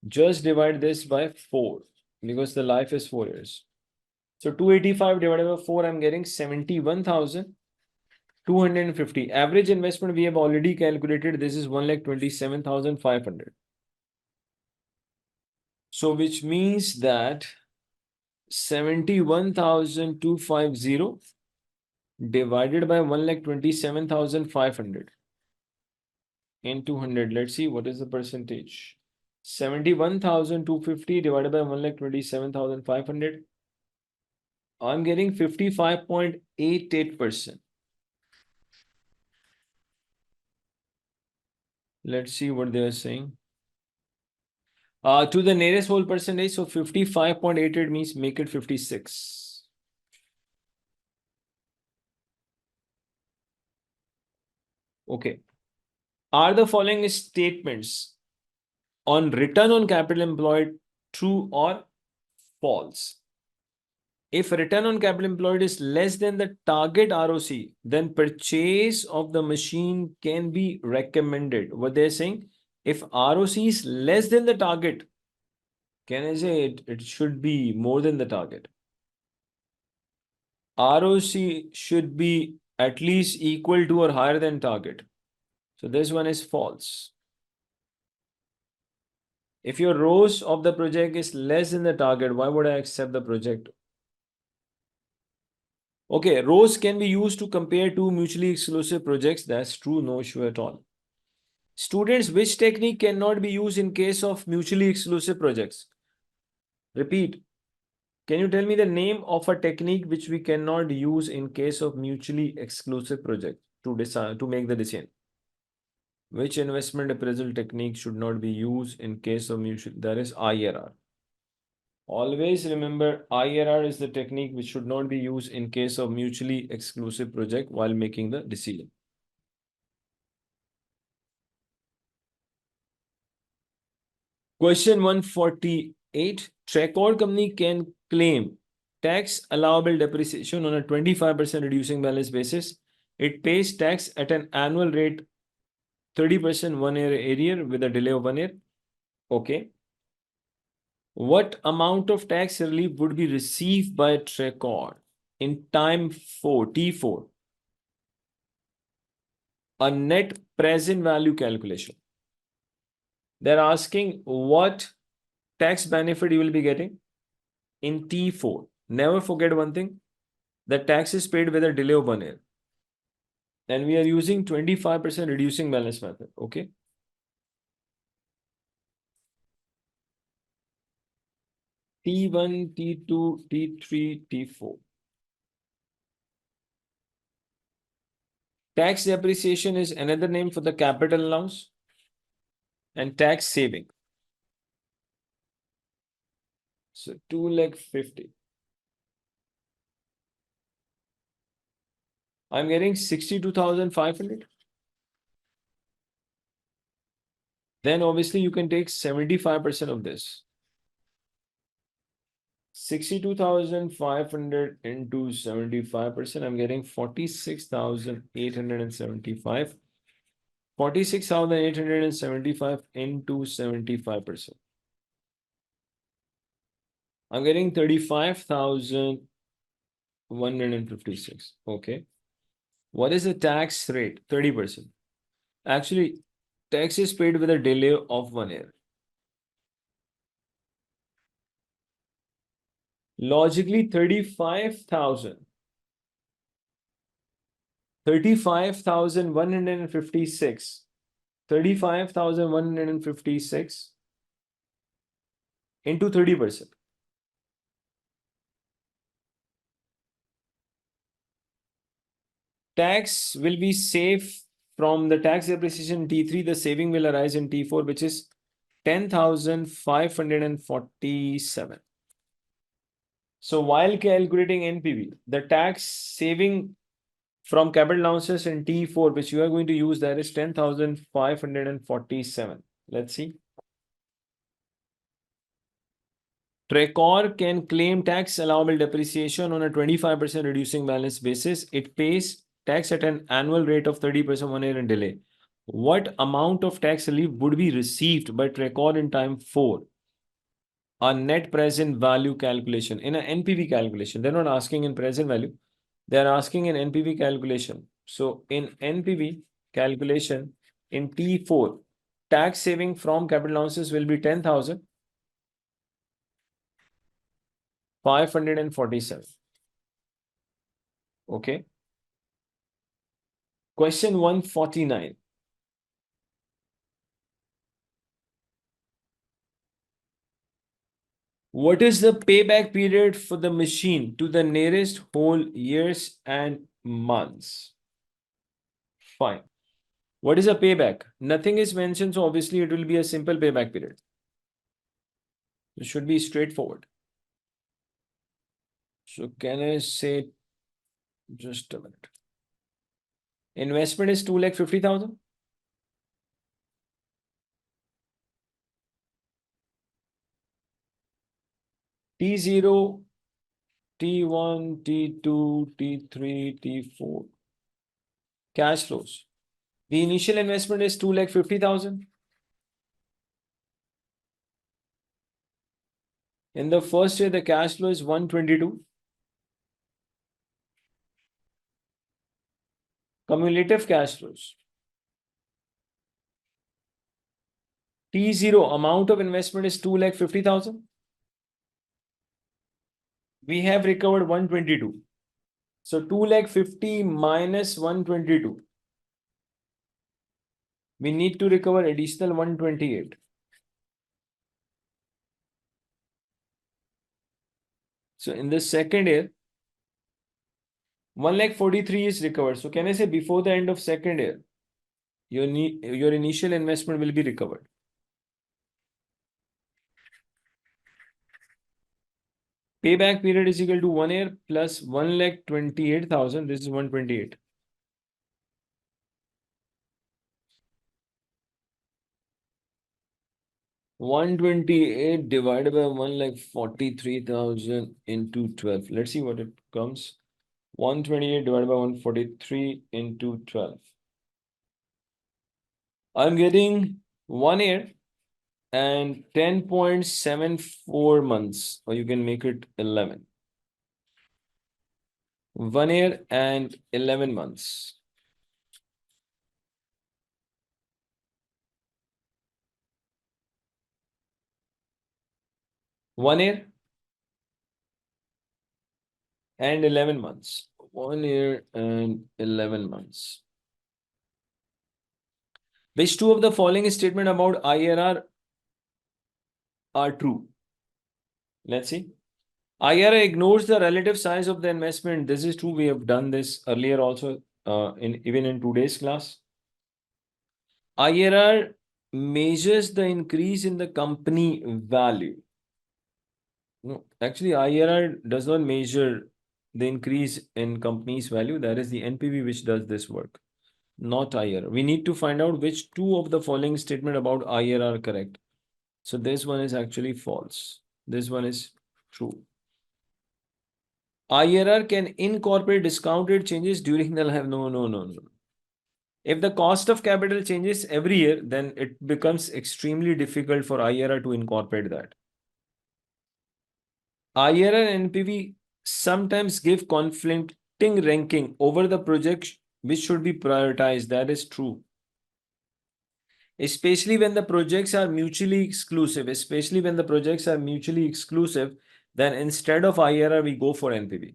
Speaker 1: Just divide this by 4 because the life is 4 years. So 285 divided by 4, I'm getting 71,250. Average investment we have already calculated. This is 1,27,500. So which means that 71,250 divided by 1,27,500 into 100. Let's see what is the percentage. 71,250 divided by 1,27,500. I'm getting 55.88%. Let's see what they are saying. To the nearest whole percentage, so 55.88 means make it 56. Okay. Are the following statements on return on capital employed true or false? If return on capital employed is less than the target ROC, then purchase of the machine can be recommended. What they're saying, if ROC is less than the target, can I say it should be more than the target? ROC should be at least equal to or higher than target. So this one is false. If your ROCE of the project is less than the target, why would I accept the project? Okay, ROCE can be used to compare two mutually exclusive projects. That's true, no issue at all. Students, which technique cannot be used in case of mutually exclusive projects? Repeat. Can you tell me the name of a technique which we cannot use in case of mutually exclusive project to decide to make the decision? Which investment appraisal technique should not be used in case of mutual? That is IRR. Always remember, IRR is the technique which should not be used in case of mutually exclusive project while making the decision. Question 148. Record company can claim tax allowable depreciation on a 25% reducing balance basis. It pays tax at an annual rate 30% 1 year arrear with a delay of 1 year. Okay. What amount of tax relief would be received by Record in time 4, T4? A net present value calculation. They're asking what tax benefit you will be getting in T4. Never forget one thing, the tax is paid with a delay of 1 year. And we are using 25% reducing balance method. Okay. T1, T2, T3, T4. Tax depreciation is another name for the capital allowance and tax saving. So 2,50,000. I'm getting 62,500. Then obviously you can take 75% of this. 62,500 into 75%, I'm getting 46,875. 46,875 into 75%. I'm getting 35,156. Okay. What is the tax rate? 30%. Actually, tax is paid with a delay of 1 year. Logically, 35,156. 35,156 into 30%. Tax will be safe from the tax depreciation T3. The saving will arise in T4, which is 10,547. So while calculating NPV, the tax saving from capital allowances in T4, which you are going to use, that is 10,547. Let's see. Trecor can claim tax allowable depreciation on a 25% reducing balance basis. It pays tax at an annual rate of 30% 1 year in delay. What amount of tax relief would be received by Trecor in time 4? A net present value calculation in an NPV calculation. They're not asking in present value. They're asking in NPV calculation. So in NPV calculation in T4, tax saving from capital allowances will be 10,547. Okay. Question 149. What is the payback period for the machine to the nearest whole years and months? Fine. What is a payback? Nothing is mentioned, so obviously it will be a simple payback period. It should be straightforward. So can I say, just a minute. Investment is 2,50,000. T0 T1, T2, T3, T4. Cash flows. The initial investment is 2,50,000. In the first year, the cash flow is 122. Cumulative cash flows. T0, amount of investment is 2,50,000. We have recovered 122. So 2,50,000 minus 122. We need to recover additional 128. So in the second year, 1,43,000 is recovered. So can I say before the end of second year, your initial investment will be recovered? Payback period is equal to 1 year plus 1,28,000. This is 128. $128 divided by 1,43,000 into 12. Let's see what it comes. 128 divided by 143 into 12. I'm getting 1 year and 10.74 months, or you can make it 11. 1 year and 11 months. One year and 11 months. 1 year and 11 months. Which two of the following statement about IRR are true? Let's see. IRR ignores the relative size of the investment. This is true. We have done this earlier also, even in today's class. IRR measures the increase in the company value. No, actually, IRR does not measure the increase in company's value. That is the NPV which does this work, not IRR. We need to find out which two of the following statement about IRR are correct. So this one is actually false. This one is true. IRR can incorporate discounted changes during the life. No. If the cost of capital changes every year, then it becomes extremely difficult for IRR to incorporate that. IRR and NPV sometimes give conflicting ranking over the project which should be prioritized. That is true. Especially when the projects are mutually exclusive. Then instead of IRR, we go for NPV.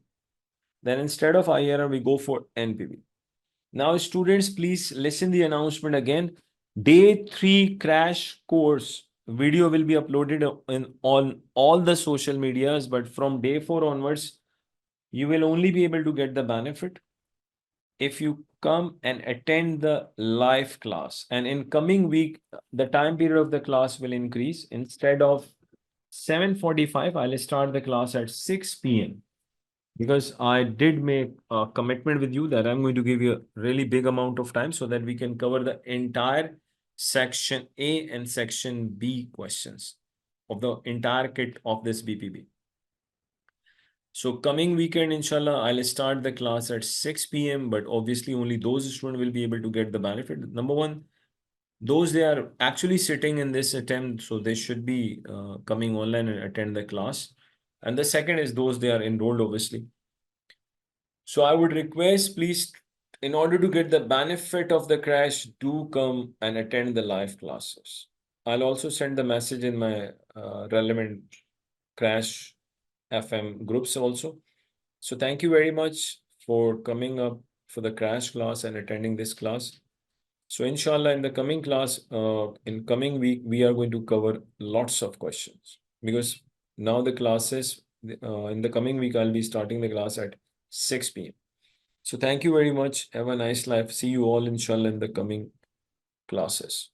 Speaker 1: Now, students, please listen the announcement again. Day 3 crash course video will be uploaded on all the social medias, but from day 4 onwards, you will only be able to get the benefit if you come and attend the live class. And in coming week, the time period of the class will increase. Instead of 7:45, I'll start the class at 6 p.m. because I did make a commitment with you that I'm going to give you a really big amount of time so that we can cover the entire section A and section B questions of the entire kit of this BPB. So coming weekend, inshallah, I'll start the class at 6 p.m. But obviously only those students will be able to get the benefit. Number one, those they are actually sitting in this attempt, so they should be coming online and attend the class. And the second is those they are enrolled, obviously. So I would request, please, in order to get the benefit of the crash, do come and attend the live classes. I'll also send the message in my relevant crash FM groups also. So thank you very much for coming up for the crash class and attending this class. So inshallah, in the coming class, in coming week, we are going to cover lots of questions because now the classes, in the coming week, I'll be starting the class at 6 p.m. So thank you very much. Have a nice life. See you all inshallah in the coming classes.